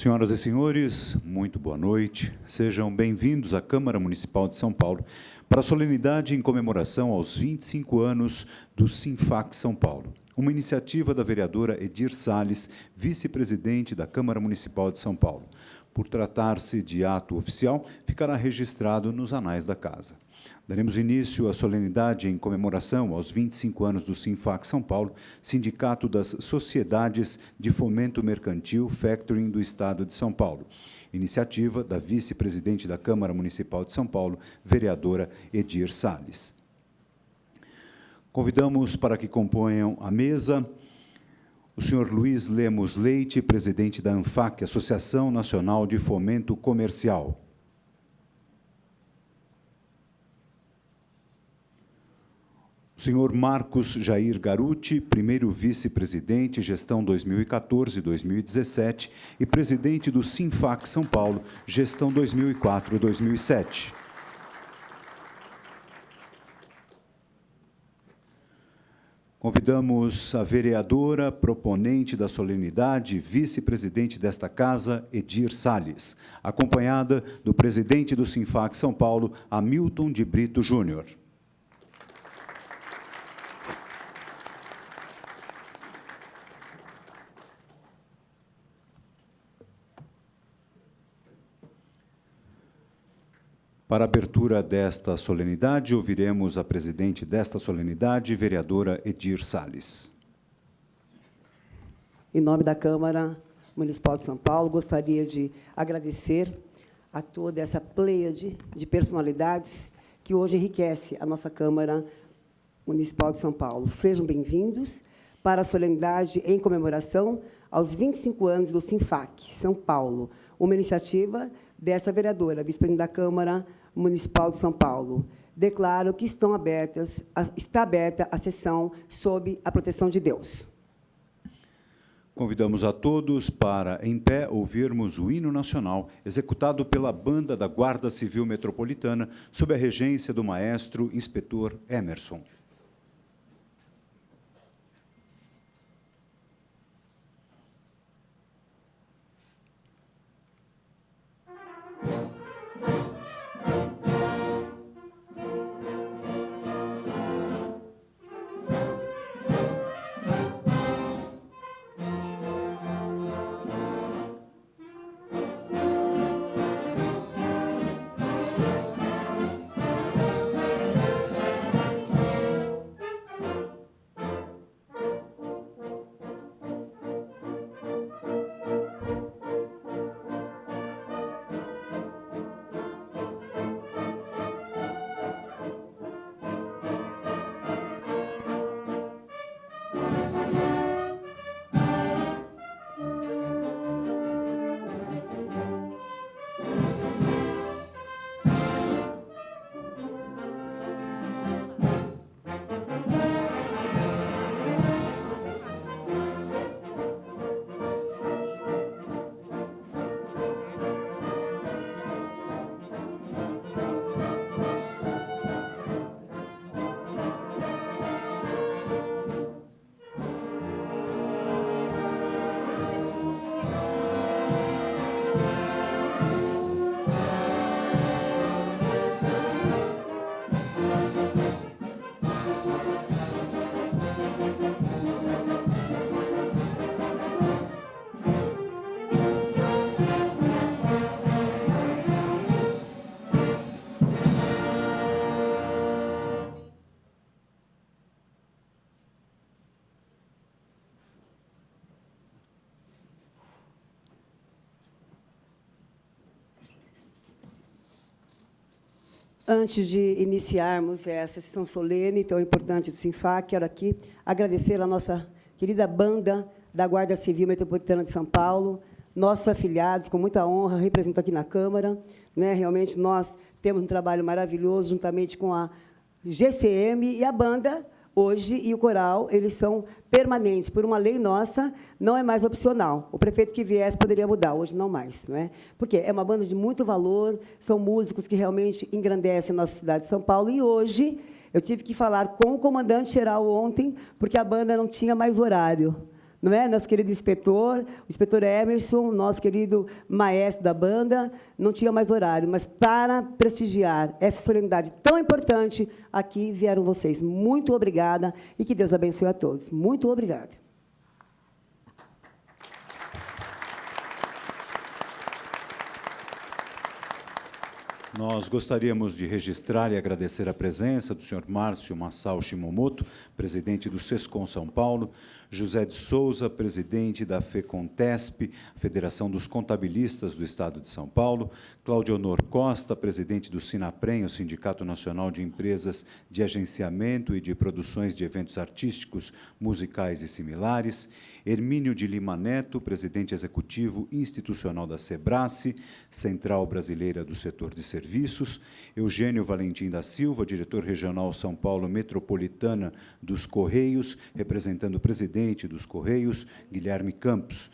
Senhoras e senhores, muito boa noite. Sejam bem-vindos à Câmara Municipal de São Paulo para a solenidade em comemoração aos 25 anos do Sinfac São Paulo, uma iniciativa da vereadora Edir Salles, vice-presidente da Câmara Municipal de São Paulo. Por tratar-se de ato oficial, ficará registrado nos anais da Casa. Daremos início à solenidade em comemoração aos 25 anos do Sinfac São Paulo, Sindicato das Sociedades de Fomento Mercantil Factoring do Estado de São Paulo. Iniciativa da vice-presidente da Câmara Municipal de São Paulo, vereadora Edir Salles. Convidamos para que componham a mesa o senhor Luiz Lemos Leite, presidente da ANFAC, Associação Nacional de Fomento Comercial. O senhor Marcos Jair Garuti, primeiro vice-presidente, gestão 2014-2017, e presidente do Sinfac São Paulo, gestão 2004-2007. Convidamos a vereadora, proponente da solenidade, vice-presidente desta Casa, Edir Salles, acompanhada do presidente do Sinfac São Paulo, Hamilton de Brito Júnior. Para a abertura desta solenidade, ouviremos a presidente desta solenidade, vereadora Edir Salles. Em nome da Câmara Municipal de São Paulo, gostaria de agradecer a toda essa pleiade de personalidades que hoje enriquece a nossa Câmara Municipal de São Paulo. Sejam bem-vindos para a solenidade em comemoração aos 25 anos do Sinfac São Paulo, uma iniciativa desta vereadora, vice-presidente da Câmara Municipal de São Paulo. Declaro que está aberta a sessão sob a proteção de Deus. Convidamos a todos para, em pé, ouvirmos o hino nacional, executado pela Banda da Guarda Civil Metropolitana, sob a regência do maestro inspetor Emerson. Antes de iniciarmos essa sessão solene tão importante do Sinfac, quero aqui agradecer a nossa querida Banda da Guarda Civil Metropolitana de São Paulo, nossos afiliados, com muita honra, represento aqui na Câmara. Realmente, nós temos um trabalho maravilhoso, juntamente com a GCM e a banda, hoje, e o coral, eles são permanentes. Por uma lei nossa, não é mais opcional. O prefeito que viesse poderia mudar, hoje não mais. Porque é uma banda de muito valor, são músicos que realmente engrandecem a nossa cidade de São Paulo, e hoje eu tive que falar com o comandante-geral ontem, porque a banda não tinha mais horário. não é? Nosso querido inspetor, o inspetor Emerson, nosso querido maestro da banda, não tinha mais horário, mas para prestigiar essa solenidade tão importante, aqui vieram vocês. Muito obrigada e que Deus abençoe a todos. Muito obrigada. Nós gostaríamos de registrar e agradecer a presença do senhor Márcio Masao Shimomoto, presidente do SESCOM São Paulo, José de Souza, presidente da FECONTESP, Federação dos Contabilistas do Estado de São Paulo, Cláudio Honor Costa, presidente do SINAPREM, o Sindicato Nacional de Empresas de Agenciamento e de Produções de Eventos Artísticos, Musicais e Similares, Hermínio de Lima Neto, presidente executivo institucional da SEBRACE, Central Brasileira do Setor de Serviços, Eugênio Valentim da Silva, diretor regional São Paulo Metropolitana dos Correios, representando o presidente dos Correios, Guilherme Campos,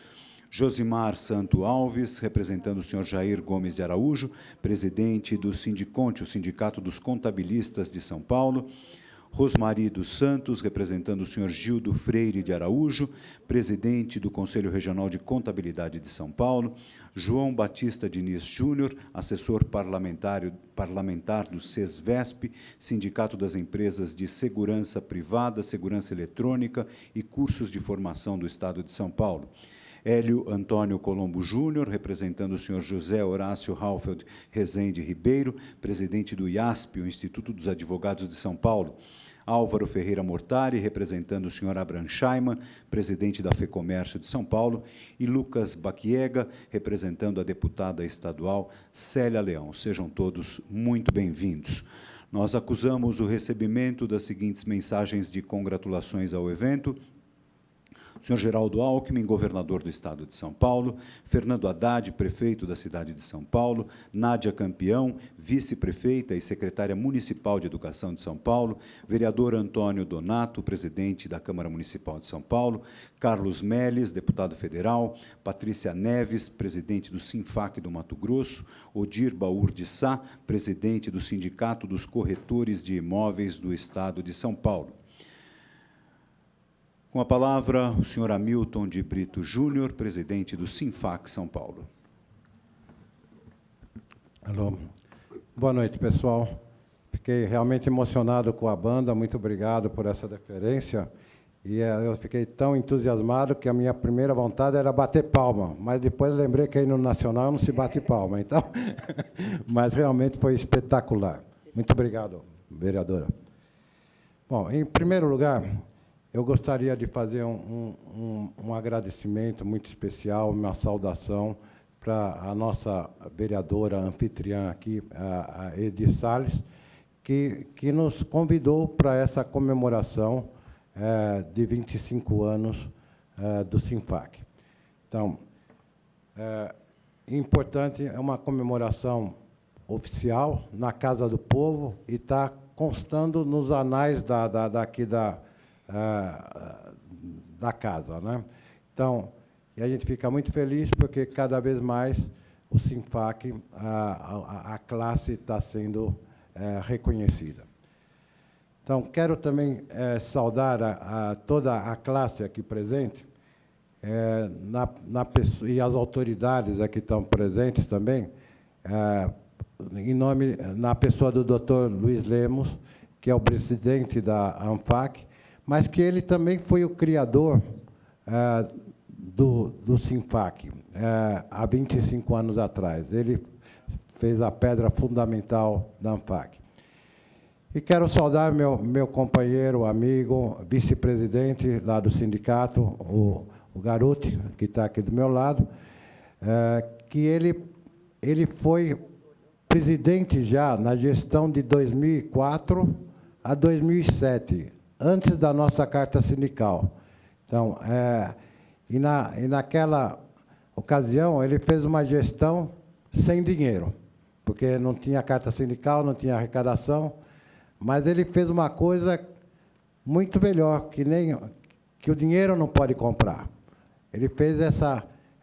Josimar Santo Alves, representando o senhor Jair Gomes de Araújo, presidente do Sindiconte, o Sindicato dos Contabilistas de São Paulo, Rosmari dos Santos, representando o senhor Gildo Freire de Araújo, presidente do Conselho Regional de Contabilidade de São Paulo, João Batista Diniz Júnior, assessor parlamentar do SESVESP, Sindicato das Empresas de Segurança Privada, Segurança Eletrônica e Cursos de Formação do Estado de São Paulo. Hélio Antônio Colombo Júnior, representando o senhor José Horácio Halfeld Rezende Ribeiro, presidente do IASP, o Instituto dos Advogados de São Paulo. Álvaro Ferreira Mortari, representando o senhor Abraham Scheiman, presidente da FEComércio de São Paulo, e Lucas Baquiega, representando a deputada estadual Célia Leão. Sejam todos muito bem-vindos. Nós acusamos o recebimento das seguintes mensagens de congratulações ao evento: senhor Geraldo Alckmin, governador do Estado de São Paulo, Fernando Haddad, prefeito da cidade de São Paulo, Nádia Campeão, vice-prefeita e secretária municipal de Educação de São Paulo, vereador Antônio Donato, presidente da Câmara Municipal de São Paulo, Carlos Melles, deputado federal, Patrícia Neves, presidente do Sinfac do Mato Grosso, Odir Baur de Sá, presidente do Sindicato dos Corretores de Imóveis do Estado de São Paulo. Com a palavra, o senhor Hamilton de Brito Júnior, presidente do Sinfac São Paulo. Alô. Boa noite, pessoal. Fiquei realmente emocionado com a banda, muito obrigado por essa deferência. E eu fiquei tão entusiasmado que a minha primeira vontade era bater palma, mas depois lembrei que aí no Nacional não se bate palma, então... Mas realmente foi espetacular. Muito obrigado, vereadora. Bom, em primeiro lugar, eu gostaria de fazer um agradecimento muito especial, uma saudação para a nossa vereadora anfitriã aqui, a Edith Salles, que nos convidou para essa comemoração de 25 anos do Sinfac. Então, importante, é uma comemoração oficial na Casa do Povo e está constando nos anais daqui da casa, né? Então, e a gente fica muito feliz porque cada vez mais o Sinfac, a classe está sendo reconhecida. Então, quero também saudar toda a classe aqui presente, e as autoridades aqui estão presentes também, na pessoa do Dr. Luiz Lemos, que é o presidente da ANFAC, mas que ele também foi o criador do Sinfac, há 25 anos atrás. Ele fez a pedra fundamental da ANFAC. E quero saudar meu companheiro, amigo, vice-presidente lá do sindicato, o Garuti, que está aqui do meu lado, que ele foi presidente já na gestão de 2004 a 2007, antes da nossa carta sindical. Então, e naquela ocasião, ele fez uma gestão sem dinheiro, porque não tinha carta sindical, não tinha arrecadação, mas ele fez uma coisa muito melhor, que o dinheiro não pode comprar. Ele fez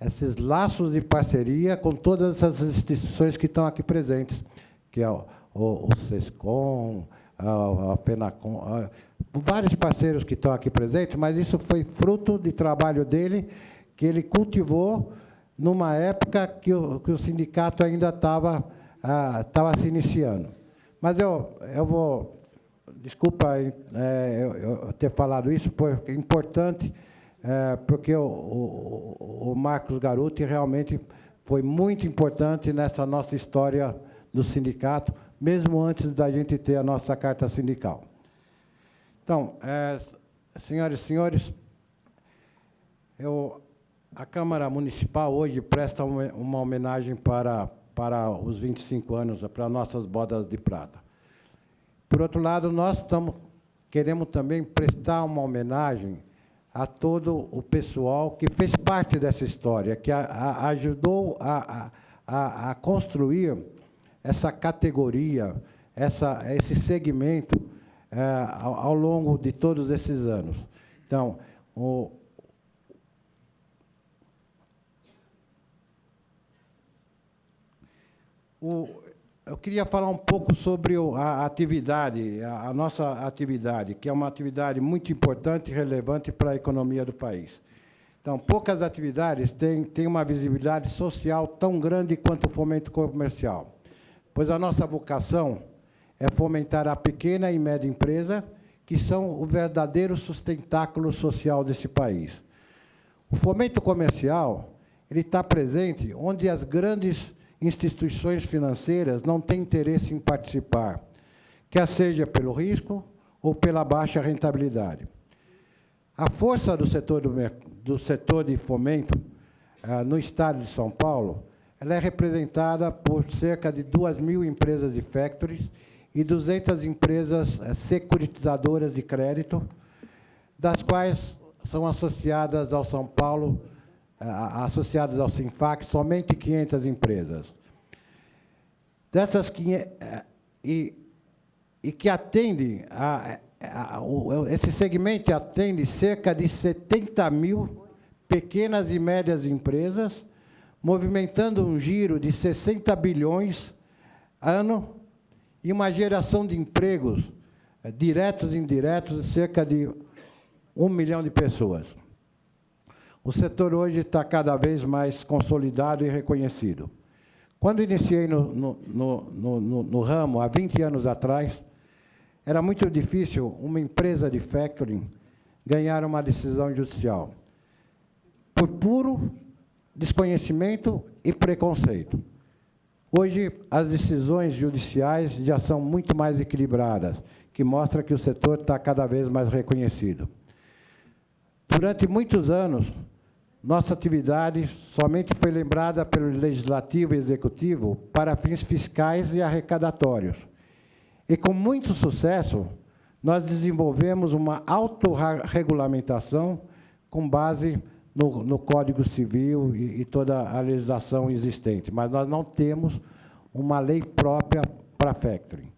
esses laços de parceria com todas essas instituições que estão aqui presentes, que é o SESCOM, a FENACOM, vários parceiros que estão aqui presentes, mas isso foi fruto de trabalho dele, que ele cultivou numa época que o sindicato ainda estava se iniciando. Mas eu vou... Desculpa eu ter falado isso, porque é importante, porque o Marcos Garuti realmente foi muito importante nessa nossa história do sindicato, mesmo antes da gente ter a nossa carta sindical. Então, senhoras e senhores, a Câmara Municipal hoje presta uma homenagem para os 25 anos, para nossas bodas de prata. Por outro lado, nós queremos também prestar uma homenagem a todo o pessoal que fez parte dessa história, que ajudou a construir essa categoria, esse segmento ao longo de todos esses anos. Então, eu queria falar um pouco sobre a atividade, a nossa atividade, que é uma atividade muito importante e relevante para a economia do país. Então, poucas atividades têm uma visibilidade social tão grande quanto o fomento comercial, pois a nossa vocação é fomentar a pequena e média empresa, que são o verdadeiro sustentáculo social desse país. O fomento comercial ele está presente onde as grandes instituições financeiras não têm interesse em participar, quer seja pelo risco ou pela baixa rentabilidade. A força do setor de fomento no estado de São Paulo, ela é representada por cerca de 2.000 empresas de factories e 200 empresas securitizadoras de crédito, das quais são associadas ao São Paulo, associadas ao SINFAC, somente 500 empresas. Dessas 500, que atendem, esse segmento atende cerca de 70.000 pequenas e médias empresas, movimentando um giro de 60 bilhões ano e uma geração de empregos diretos e indiretos de cerca de 1 milhão de pessoas. O setor hoje está cada vez mais consolidado e reconhecido. Quando iniciei no ramo, há 20 anos atrás, era muito difícil uma empresa de factoring ganhar uma decisão judicial, por puro desconhecimento e preconceito. Hoje, as decisões judiciais já são muito mais equilibradas, que mostra que o setor está cada vez mais reconhecido. Durante muitos anos, nossa atividade somente foi lembrada pelo Legislativo e Executivo para fins fiscais e arrecadatórios. E, com muito sucesso, nós desenvolvemos uma autorregulamentação com base no Código Civil e toda a legislação existente, mas nós não temos uma lei própria para factoring.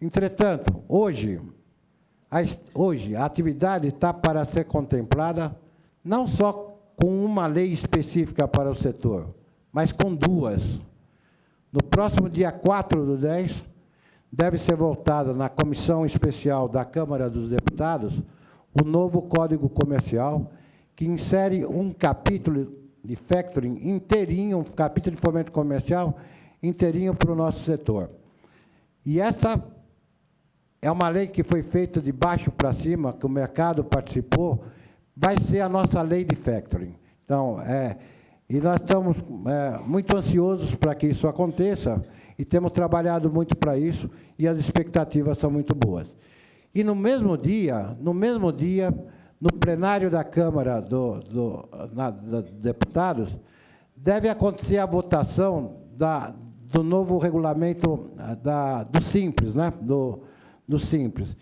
Entretanto, hoje a atividade está para ser contemplada não só com uma lei específica para o setor, mas com duas. No próximo dia 4/10, deve ser votada na Comissão Especial da Câmara dos Deputados o novo Código Comercial, que insere um capítulo de factoring inteirinho, um capítulo de fomento comercial inteirinho para o nosso setor. E essa é uma lei que foi feita de baixo para cima, que o mercado participou, vai ser a nossa lei de factoring. Então, e nós estamos muito ansiosos para que isso aconteça, e temos trabalhado muito para isso, e as expectativas são muito boas. E no mesmo dia, no plenário da Câmara dos Deputados, deve acontecer a votação do novo regulamento do Simples, né? do Simples.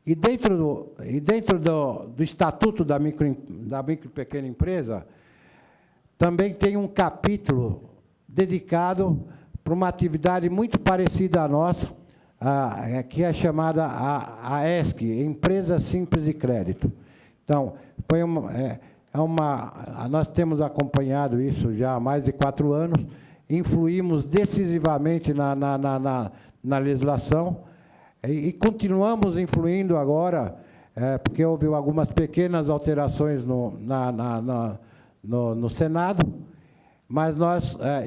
E dentro do Estatuto da micro e pequena empresa, também tem um capítulo dedicado para uma atividade muito parecida à nossa, que é chamada a ESC, Empresa Simples de Crédito. Então, nós temos acompanhado isso já há mais de 4 anos, influímos decisivamente na legislação, e continuamos influindo agora porque houve algumas pequenas alterações no Senado, mas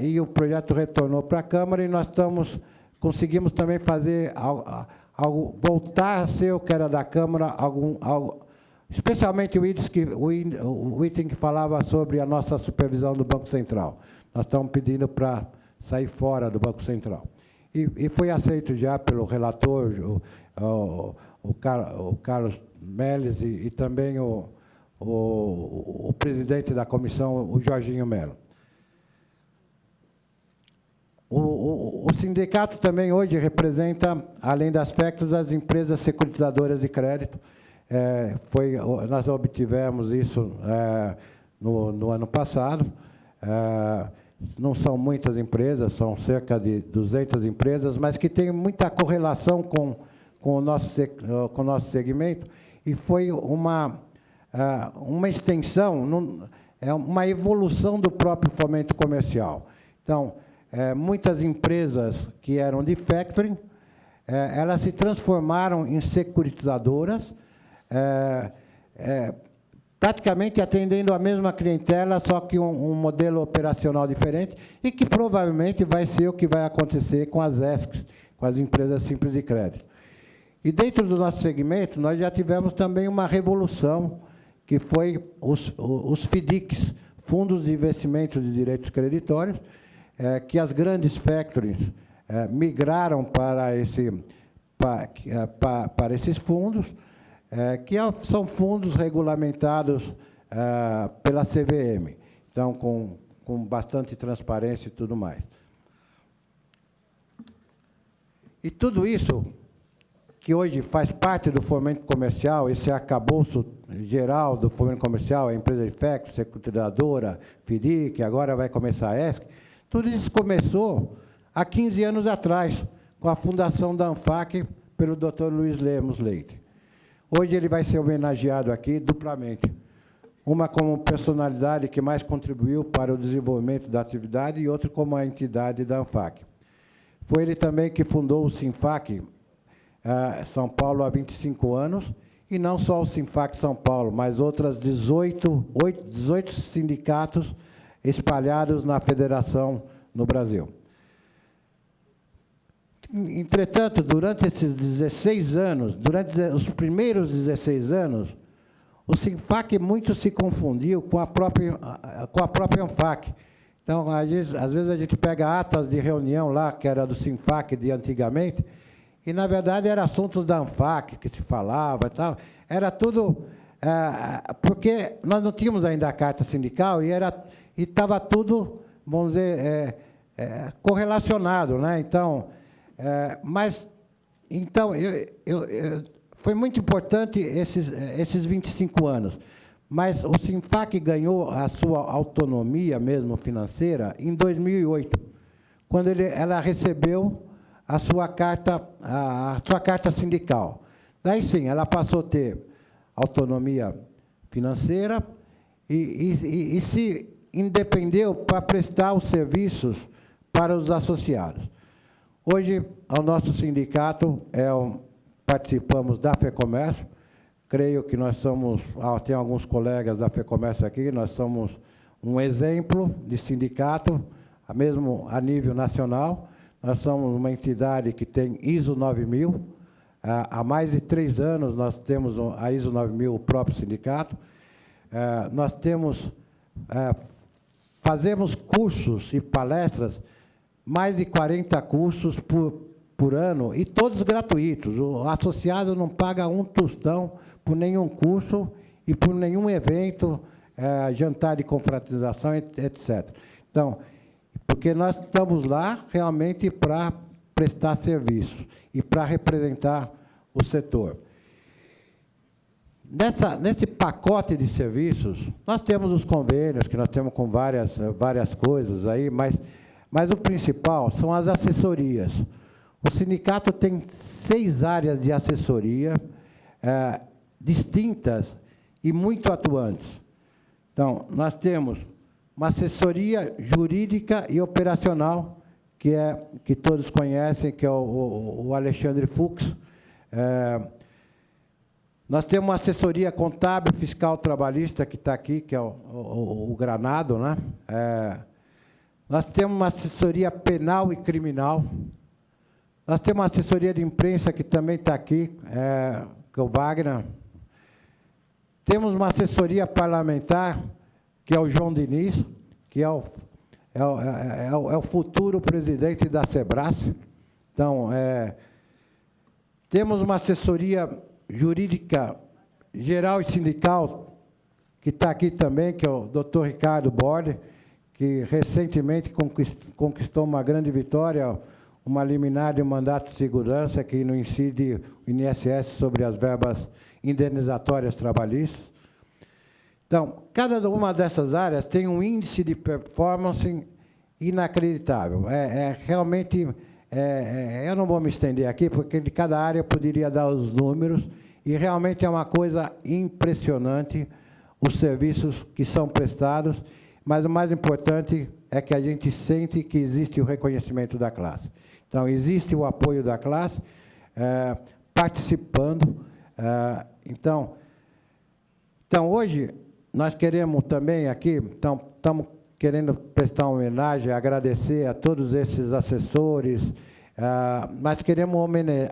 e o projeto retornou para a Câmara e nós conseguimos também fazer voltar a ser o que era da Câmara, especialmente o item que falava sobre a nossa supervisão do Banco Central. Nós estamos pedindo para sair fora do Banco Central. E foi aceito já pelo relator, o Carlos Melles, e também o presidente da comissão, o Jorginho Melo. O sindicato também hoje representa, além das FECTOS, as empresas securitizadoras de crédito. Nós obtivemos isso no ano passado. Não são muitas empresas, são cerca de 200 empresas, mas que têm muita correlação com o nosso segmento, e foi uma extensão, uma evolução do próprio fomento comercial. Então, muitas empresas que eram de factoring, elas se transformaram em securitizadoras, praticamente atendendo a mesma clientela, só que um modelo operacional diferente, e que provavelmente vai ser o que vai acontecer com as ESCs, com as empresas simples de crédito. E dentro do nosso segmento, nós já tivemos também uma revolução, que foi os FDICs, Fundos de Investimentos de Direitos Creditórios, que as grandes factories migraram para esses fundos, que são fundos regulamentados pela CVM, então, com bastante transparência e tudo mais. E tudo isso, que hoje faz parte do fomento comercial, esse arcabouço geral do fomento comercial, a empresa de factoring, securitizadora, FDIC, agora vai começar a ESC, tudo isso começou há 15 anos atrás, com a fundação da ANFAC pelo Dr. Luiz Lemos Leite. Hoje ele vai ser homenageado aqui duplamente. Uma como personalidade que mais contribuiu para o desenvolvimento da atividade e outra como a entidade da ANFAC. Foi ele também que fundou o SINFAC São Paulo há 25 anos, e não só o SINFAC São Paulo, mas outras 18 sindicatos espalhados na federação no Brasil. Entretanto, durante esses 16 anos, durante os primeiros 16 anos, o SINFAC muito se confundiu com a própria ANFAC. Então, às vezes a gente pega atas de reunião lá, que era do SINFAC de antigamente, e, na verdade, era assuntos da ANFAC que se falava e tal. Era tudo... porque nós não tínhamos ainda a carta sindical e estava tudo, vamos dizer, correlacionado, né? Então, foi muito importante esses 25 anos. Mas o SINFAC ganhou a sua autonomia mesmo financeira em 2008, quando ela recebeu a sua carta sindical. Daí sim, ela passou a ter autonomia financeira e se independeu para prestar os serviços para os associados. Hoje, o nosso sindicato participamos da FEComércio. Creio que nós somos, tem alguns colegas da FEComércio aqui, nós somos um exemplo de sindicato, mesmo a nível nacional. Nós somos uma entidade que tem ISO 9000. Há mais de 3 anos nós temos a ISO 9000, o próprio sindicato. Nós fazemos cursos e palestras, mais de 40 cursos por ano, e todos gratuitos. O associado não paga um tostão por nenhum curso e por nenhum evento, jantar de confraternização, etc. Então, porque nós estamos lá realmente para prestar serviços e para representar o setor. Nesse pacote de serviços, nós temos os convênios, que nós temos com várias coisas aí, mas o principal são as assessorias. O sindicato tem 6 áreas de assessoria distintas e muito atuantes. Então, nós temos uma assessoria jurídica e operacional, que todos conhecem, que é o Alexandre Fux. Nós temos uma assessoria contábil, fiscal, trabalhista, que está aqui, que é o Granado, né? Nós temos uma assessoria penal e criminal. Nós temos uma assessoria de imprensa, que também está aqui, que é o Wagner. Temos uma assessoria parlamentar, que é o João Diniz, que é o futuro presidente da SEBRAS. Então, temos uma assessoria jurídica geral e sindical, que está aqui também, que é o doutor Ricardo Bordi, que recentemente conquistou uma grande vitória, uma liminar de um mandato de segurança que não incide o INSS sobre as verbas indenizatórias trabalhistas. Então, cada uma dessas áreas tem um índice de performance inacreditável. Realmente, eu não vou me estender aqui, porque de cada área eu poderia dar os números, e realmente é uma coisa impressionante os serviços que são prestados, mas o mais importante é que a gente sente que existe o reconhecimento da classe. Então, existe o apoio da classe, participando. Então, hoje, nós queremos também aqui, estamos querendo prestar uma homenagem, agradecer a todos esses assessores, mas queremos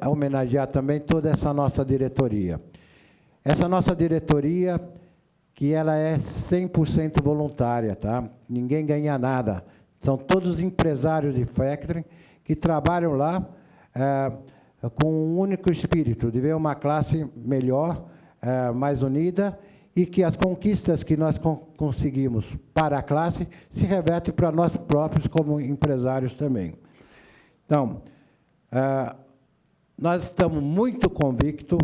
homenagear também toda essa nossa diretoria. Essa nossa diretoria, que ela é 100% voluntária, tá? Ninguém ganha nada. São todos empresários de factoring que trabalham lá com um único espírito, de ver uma classe melhor, mais unida, e que as conquistas que nós conseguimos para a classe se revertem para nós próprios como empresários também. Então, nós estamos muito convictos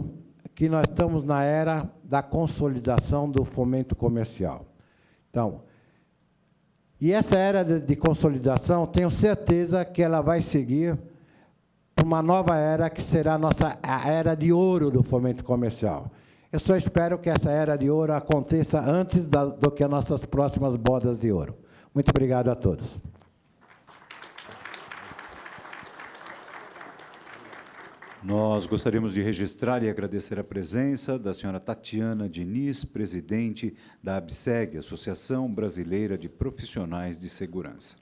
que nós estamos na era da consolidação do fomento comercial. Então, e essa era de consolidação, tenho certeza que ela vai seguir para uma nova era, que será a era de ouro do fomento comercial. Eu só espero que essa era de ouro aconteça antes do que as nossas próximas bodas de ouro. Muito obrigado a todos. Nós gostaríamos de registrar e agradecer a presença da senhora Tatiana Diniz, presidente da ABSEG, Associação Brasileira de Profissionais de Segurança.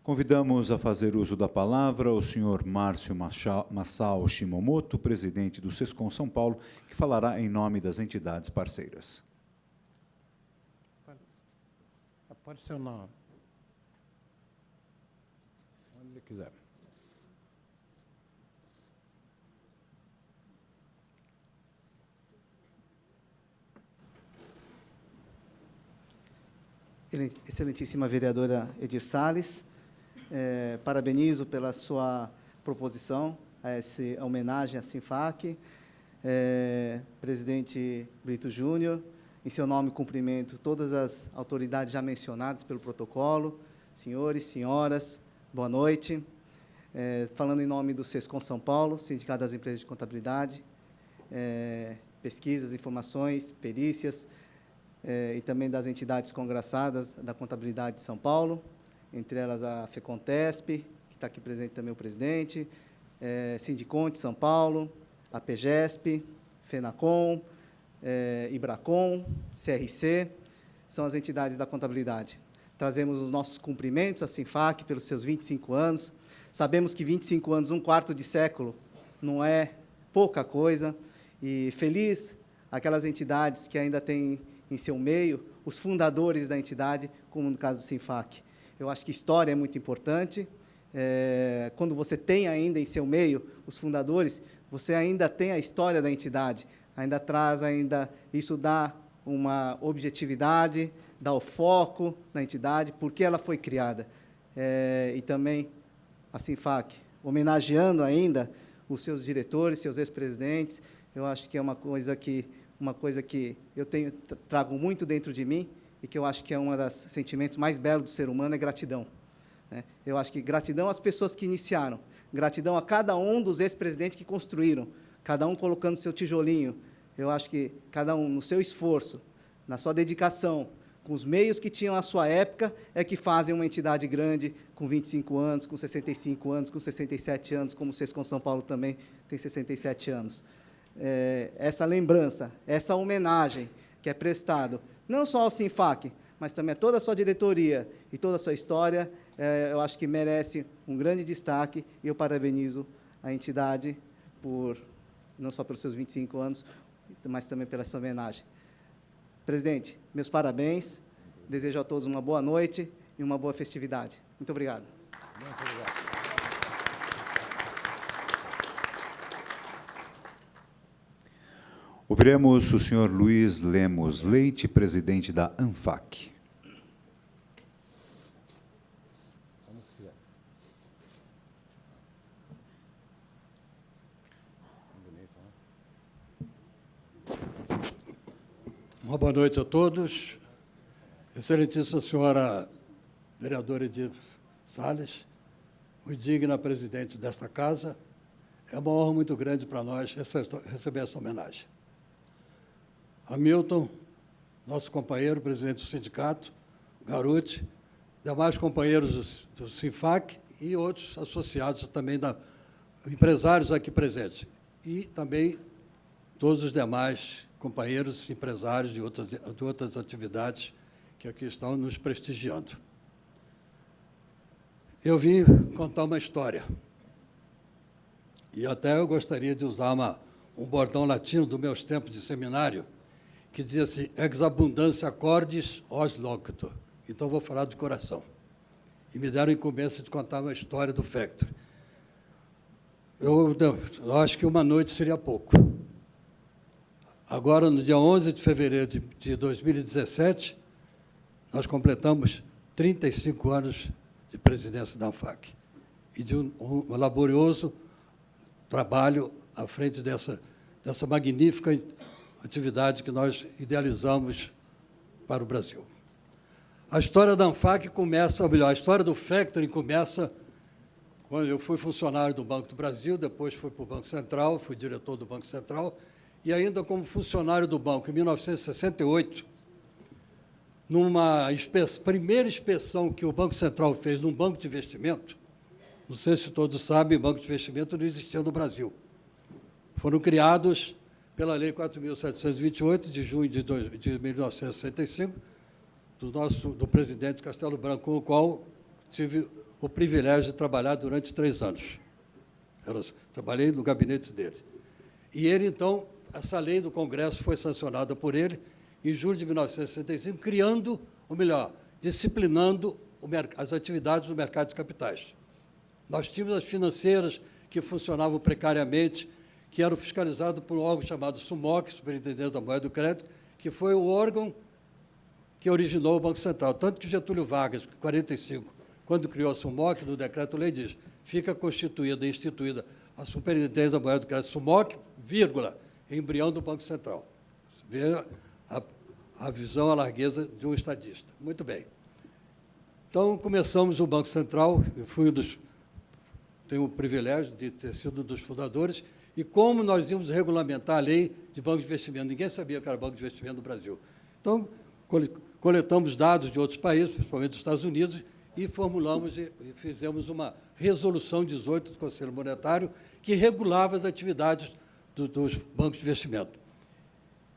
Convidamos a fazer uso da palavra o senhor Márcio Masao Shimomoto, presidente do SESCOM São Paulo, que falará em nome das entidades parceiras. Pode ser o nome. Onde ele quiser. Excelentíssima vereadora Edir Salles, parabenizo pela sua proposição a essa homenagem à SINFAC. Presidente Brito Júnior, em seu nome cumprimento todas as autoridades já mencionadas pelo protocolo, senhores, senhoras, boa noite. Falando em nome do SESCOM São Paulo, Sindicato das Empresas de Contabilidade, pesquisas, informações, perícias, e também das entidades congraçadas da Contabilidade de São Paulo, entre elas a FECONTESP, que está aqui presente também o presidente, Sindiconte São Paulo, a PEGESP, FENACOM, IBRACOM, CRC, são as entidades da contabilidade. Trazemos os nossos cumprimentos à SINFAC pelos seus 25 anos. Sabemos que 25 anos, um quarto de século, não é pouca coisa, e feliz aquelas entidades que ainda têm em seu meio os fundadores da entidade, como no caso do SINFAC. Eu acho que história é muito importante. Quando você tem ainda em seu meio os fundadores, você ainda tem a história da entidade, ainda traz, isso dá uma objetividade, dá o foco na entidade, por que ela foi criada. E também a SINFAC, homenageando ainda os seus diretores, seus ex-presidentes, eu acho que é uma coisa que eu trago muito dentro de mim e que eu acho que é um dos sentimentos mais belos do ser humano, é gratidão. Eu acho que gratidão às pessoas que iniciaram, gratidão a cada um dos ex-presidentes que construíram, cada um colocando seu tijolinho. Eu acho que cada um, no seu esforço, na sua dedicação, com os meios que tinham à sua época, é que fazem uma entidade grande, com 25 anos, com 65 anos, com 67 anos, como o SESCOM São Paulo também tem 67 anos. essa lembrança, essa homenagem que é prestado, não só ao Sinfac, mas também a toda a sua diretoria e toda a sua história, eu acho que merece um grande destaque, e eu parabenizo a entidade não só pelos seus 25 anos, mas também pela sua homenagem. Presidente, meus parabéns, desejo a todos uma boa noite e uma boa festividade. Muito obrigado. Muito obrigado. Ouviremos o senhor Luiz Lemos Leite, presidente da ANFAC. Uma boa noite a todos. Excelentíssima senhora vereadora Edith Salles, muito digna presidente desta casa, é uma honra muito grande para nós receber essa homenagem. Hamilton, nosso companheiro, presidente do sindicato, Garuti, demais companheiros do Sinfac e outros associados também, empresários aqui presentes, e também todos os demais companheiros empresários de outras atividades que aqui estão nos prestigiando. Eu vim contar uma história, e até eu gostaria de usar um bordão latino dos meus tempos de seminário, que dizia assim, ex abundancia cordis os locutor. Então, vou falar de coração. E me deram a incumbência de contar uma história do Factory. Eu acho que uma noite seria pouco. Agora, no dia 11 de fevereiro de 2017, nós completamos 35 anos de presidência da ANFAC e de um laborioso trabalho à frente dessa magnífica atividade que nós idealizamos para o Brasil. A história da ANFAC começa, ou melhor, a história do Factoring começa quando eu fui funcionário do Banco do Brasil, depois fui para o Banco Central, fui diretor do Banco Central, e ainda como funcionário do banco, em 1968, numa primeira inspeção que o Banco Central fez num banco de investimento, não sei se todos sabem, banco de investimento não existia no Brasil. Foram criados pela Lei 4.728, de junho de 1965, do presidente Castelo Branco, com o qual tive o privilégio de trabalhar durante 3 anos. Trabalhei no gabinete dele. E ele, então, essa lei do Congresso foi sancionada por ele em julho de 1965, criando, ou melhor, disciplinando as atividades do mercado de capitais. Nós tínhamos as financeiras que funcionavam precariamente, que eram fiscalizadas por um órgão chamado SUMOC, Superintendente da Moeda e do Crédito, que foi o órgão que originou o Banco Central. Tanto que Getúlio Vargas, em 1945, quando criou a SUMOC, no decreto-lei diz, fica constituída e instituída a Superintendência da Moeda e do Crédito SUMOC, vírgula, embrião do Banco Central. Veja a visão, a largueza de um estadista. Muito bem. Então, começamos o Banco Central, eu tenho o privilégio de ter sido um dos fundadores, e como nós íamos regulamentar a lei de banco de investimento. Ninguém sabia que era banco de investimento no Brasil. Então, coletamos dados de outros países, principalmente dos Estados Unidos, e formulamos e fizemos uma resolução 18 do Conselho Monetário que regulava as atividades dos bancos de investimento.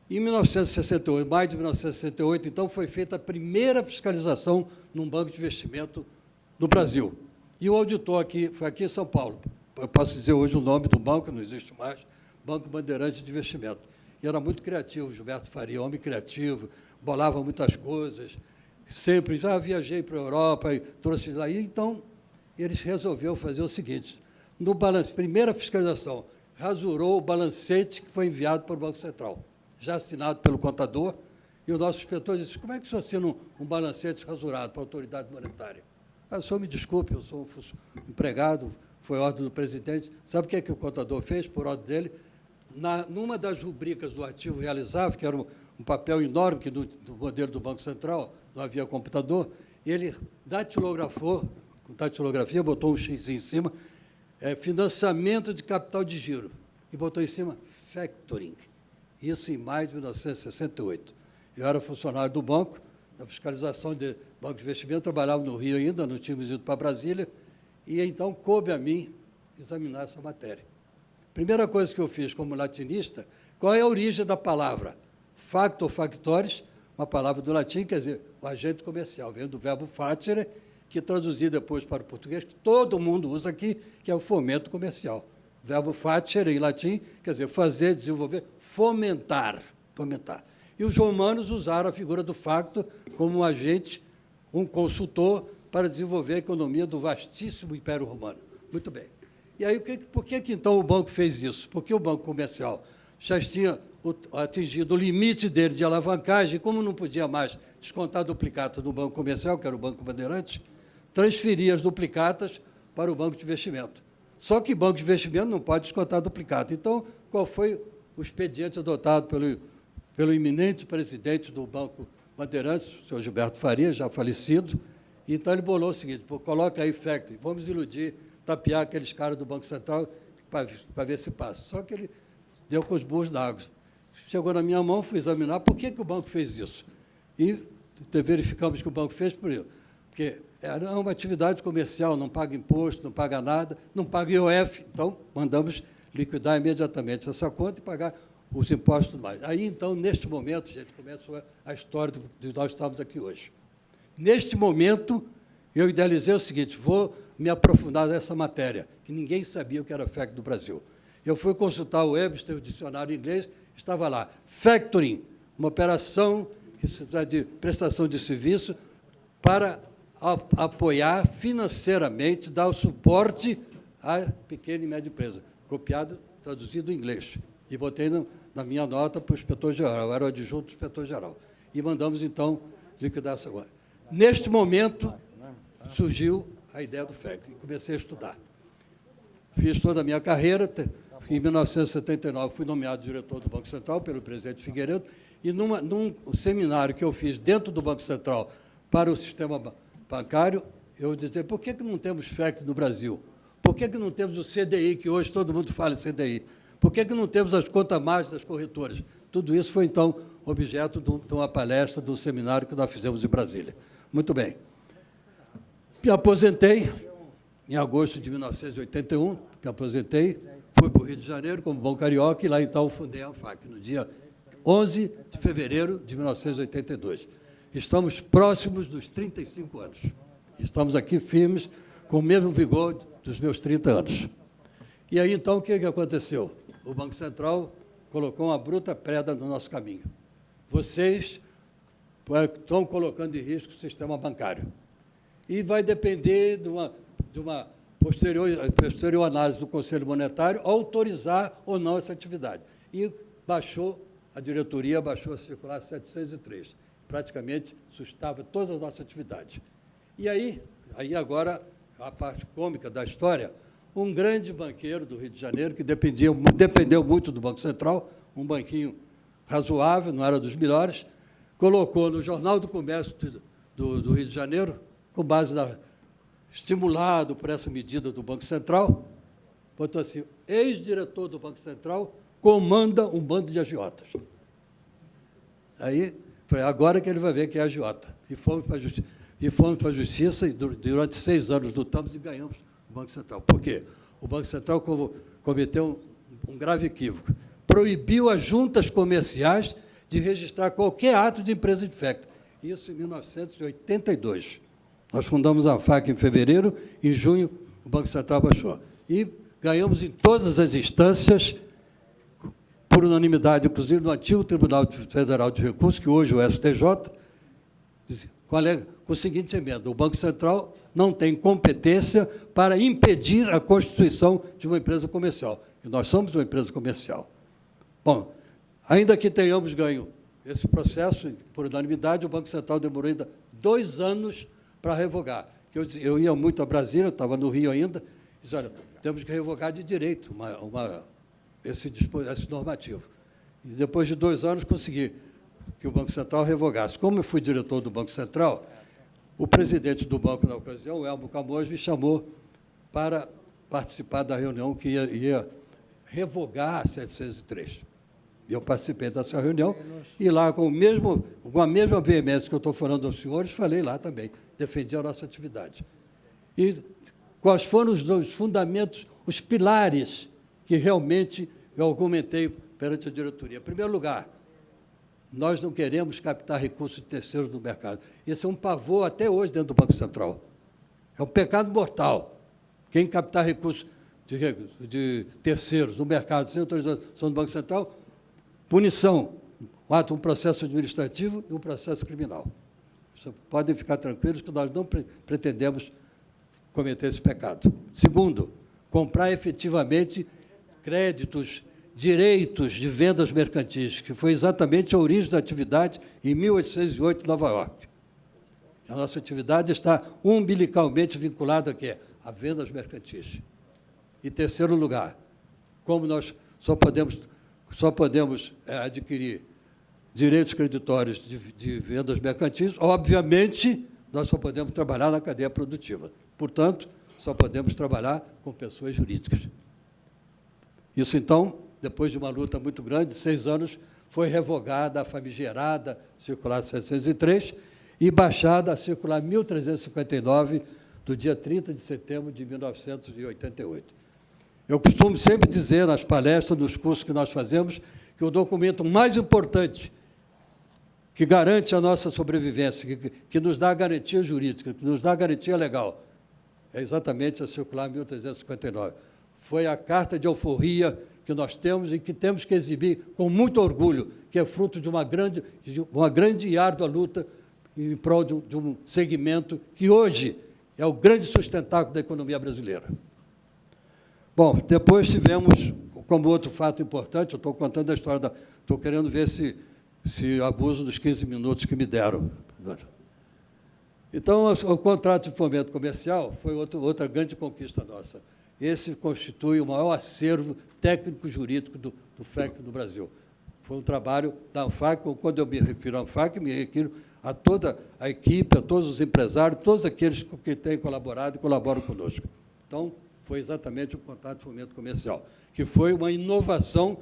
Em 1968, maio de 1968, então, foi feita a primeira fiscalização num banco de investimento no Brasil. E o auditor aqui, foi aqui em São Paulo, eu posso dizer hoje o nome do banco, não existe mais, Banco Bandeirante de Investimento. E era muito criativo, Gilberto Faria, homem criativo, bolava muitas coisas, sempre, já viajei para a Europa, e trouxe lá. E, então, eles resolveram fazer o seguinte, no primeira fiscalização, rasurou o balancete que foi enviado para o Banco Central, já assinado pelo contador, e o nosso inspetor disse, como é que o senhor assina um balancete rasurado para a autoridade monetária? O senhor me desculpe, eu sou um empregado, foi ordem do presidente. Sabe o que é que o contador fez, por ordem dele? Numa das rubricas do ativo realizável, que era um papel enorme, que no modelo do Banco Central não havia computador, ele datilografou, com datilografia, botou um X em cima, financiamento de capital de giro, e botou em cima factoring. Isso em maio de 1968. Eu era funcionário do banco, da fiscalização de banco de investimento, trabalhava no Rio ainda, não tínhamos ido para Brasília, e então coube a mim examinar essa matéria. primeira coisa que eu fiz como latinista, qual é a origem da palavra? Facto factores, uma palavra do latim, quer dizer, o agente comercial, vem do verbo facere, que traduzido depois para o português, que todo mundo usa aqui, que é o fomento comercial. O verbo facere, em latim, quer dizer, fazer, desenvolver, fomentar. E os romanos usaram a figura do facto como um agente, um consultor, para desenvolver a economia do vastíssimo Império Romano. Muito bem. E aí, por que então o banco fez isso? Porque o Banco Comercial já tinha atingido o limite dele de alavancagem, como não podia mais descontar duplicata do Banco Comercial, que era o Banco Bandeirantes, transferia as duplicatas para o Banco de Investimento. Só que Banco de Investimento não pode descontar duplicata. Então, qual foi o expediente adotado pelo eminente presidente do Banco Bandeirantes, o senhor Gilberto Faria, já falecido? Então, ele bolou o seguinte: coloca aí factoring, vamos iludir, tapear aqueles caras do Banco Central para ver se passa. Só que ele deu com os burros na água. Chegou na minha mão, fui examinar por que o banco fez isso. E verificamos que o banco fez por isso. Porque era uma atividade comercial, não paga imposto, não paga nada, não paga IOF, então mandamos liquidar imediatamente essa conta e pagar os impostos e tudo mais. Aí, então, neste momento, gente, começa a história de nós estamos aqui hoje. Neste momento, eu idealizei o seguinte: vou me aprofundar nessa matéria, que ninguém sabia o que era FEC do Brasil. Eu fui consultar o Webster, o dicionário em inglês, estava lá, factoring, uma operação que se trata de prestação de serviço para apoiar financeiramente, dar o suporte à pequena e média empresa, copiado, traduzido em inglês. E botei na minha nota para o inspetor-geral, eu era o adjunto do inspetor-geral. E mandamos, então, liquidar essa coisa. Neste momento, surgiu a ideia do FEC, e comecei a estudar. Fiz toda a minha carreira. Em 1979, fui nomeado diretor do Banco Central pelo presidente Figueiredo, e num seminário que eu fiz dentro do Banco Central para o sistema bancário, eu dizia: por que não temos FEC no Brasil? Por que não temos o CDI, que hoje todo mundo fala em CDI? Por que não temos as contas mágicas das corretoras? Tudo isso foi, então, objeto de uma palestra, de um seminário que nós fizemos em Brasília. Muito bem. Me aposentei em agosto de 1981, me aposentei, fui para o Rio de Janeiro como bom carioca, e lá, então, fundei a ANFAC, no dia 11 de fevereiro de 1982. Estamos próximos dos 35 anos. Estamos aqui firmes, com o mesmo vigor dos meus 30 anos. E aí, então, o que aconteceu? O Banco Central colocou uma bruta pedra no nosso caminho. Vocês estão colocando em risco o sistema bancário. E vai depender de uma posterior análise do Conselho Monetário autorizar ou não essa atividade. E a diretoria baixou a circular 703, praticamente sustava todas as nossas atividades. E aí agora, a parte cômica da história, um grande banqueiro do Rio de Janeiro, que dependeu muito do Banco Central, um banquinho razoável, não era dos melhores, colocou no Jornal do Comércio do Rio de Janeiro, com base estimulado por essa medida do Banco Central, botou assim: ex-diretor do Banco Central comanda um bando de agiotas. Aí, foi agora que ele vai ver que é agiota. E fomos para a Justiça, e durante 6 anos lutamos e ganhamos o Banco Central. Por quê? O Banco Central cometeu um grave equívoco. Proibiu as juntas comerciais de registrar qualquer ato de empresa de FEC. Isso em 1982. Nós fundamos a ANFAC em fevereiro, em junho o Banco Central baixou. E ganhamos em todas as instâncias, por unanimidade, inclusive no antigo Tribunal Federal de Recursos, que hoje é o STJ, com a seguinte emenda: o Banco Central não tem competência para impedir a constituição de uma empresa comercial. E nós somos uma empresa comercial. Bom, ainda que tenhamos ganho esse processo, por unanimidade, o Banco Central demorou ainda 2 anos para revogar. Eu ia muito a Brasília, eu estava no Rio ainda, e disse: olha, temos que revogar de direito esse normativo. E depois de 2 anos consegui que o Banco Central revogasse. Como eu fui diretor do Banco Central, o presidente do banco, na ocasião, o Elmo Camões, me chamou para participar da reunião que ia revogar a 703. E eu participei dessa reunião, e lá, com a mesma veemência que eu estou falando aos senhores, falei lá também, defendi a nossa atividade. E quais foram os fundamentos, os pilares que realmente eu argumentei perante a diretoria. Em primeiro lugar, nós não queremos captar recursos de terceiros no mercado. Esse é um pavor até hoje dentro do Banco Central. É um pecado mortal. Quem captar recursos de terceiros no mercado sem autorização do Banco Central, punição, um processo administrativo e um processo criminal. Podem ficar tranquilos que nós não pretendemos cometer esse pecado. Segundo, comprar efetivamente créditos, direitos de vendas mercantis, que foi exatamente a origem da atividade em 1808, em Nova York. A nossa atividade está umbilicalmente vinculada a vendas mercantis. Em terceiro lugar, como nós só podemos adquirir direitos creditórios de vendas mercantis, obviamente, nós só podemos trabalhar na cadeia produtiva. Portanto, só podemos trabalhar com pessoas jurídicas. Isso, então, depois de uma luta muito grande, 6 anos, foi revogada a famigerada Circular 703 e baixada a Circular 1359, do dia 30 de setembro de 1988. Eu costumo sempre dizer nas palestras, nos cursos que nós fazemos, que o documento mais importante que garante a nossa sobrevivência, que nos dá garantia jurídica, que nos dá garantia legal, é exatamente a Circular 1359. Foi a carta de alforria que nós temos e que temos que exibir com muito orgulho, que é fruto de uma grande e árdua luta em prol de um segmento que hoje é o grande sustentáculo da economia brasileira. Bom, depois tivemos, como outro fato importante, eu estou contando a história estou querendo ver se abuso dos 15 minutos que me deram. Então, o contrato de fomento comercial foi outra grande conquista nossa. Esse constitui o maior acervo técnico-jurídico do FEC no Brasil. Foi um trabalho da ANFAC, quando eu me refiro à ANFAC, me refiro a toda a equipe, a todos os empresários, todos aqueles que têm colaborado e colaboram conosco. Então, foi exatamente o contrato de fomento comercial, que foi uma inovação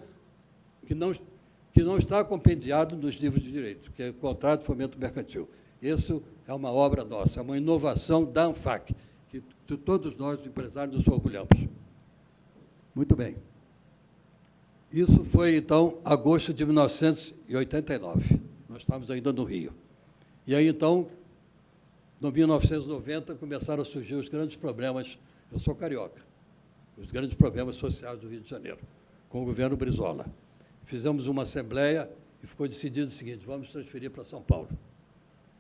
que não está compendiado nos livros de direito, que é o contrato de fomento mercantil. Isso é uma obra nossa, é uma inovação da ANFAC, que todos nós, empresários, nos orgulhamos. Muito bem. Isso foi, então, agosto de 1989. Nós estávamos ainda no Rio. E aí, então, no 1990, começaram a surgir os grandes problemas, eu sou carioca, os grandes problemas sociais do Rio de Janeiro, com o governo Brizola. Fizemos uma assembleia e ficou decidido o seguinte: vamos transferir para São Paulo.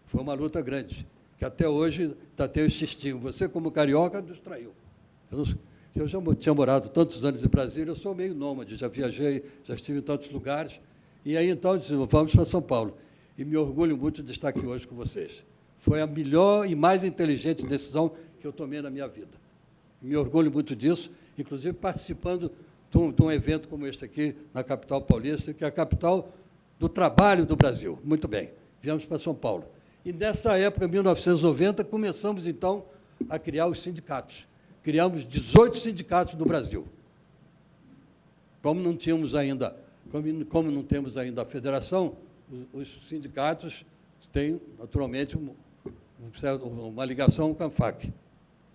Foi uma luta grande, que até hoje está tendo esse estigma. Você, como carioca, nos traiu. Eu já tinha morado tantos anos em Brasília, eu sou meio nômade, já viajei, já estive em tantos lugares. E aí, então, disse, vamos para São Paulo. E me orgulho muito de estar aqui hoje com vocês. Foi a melhor e mais inteligente decisão que eu tomei na minha vida. Me orgulho muito disso, inclusive participando de um evento como este aqui, na capital paulista, que é a capital do trabalho do Brasil. Muito bem, viemos para São Paulo. E, nessa época, em 1990, começamos, então, a criar os sindicatos. Criamos 18 sindicatos no Brasil. Como não temos ainda a federação, os sindicatos têm, naturalmente, uma ligação com a ANFAC.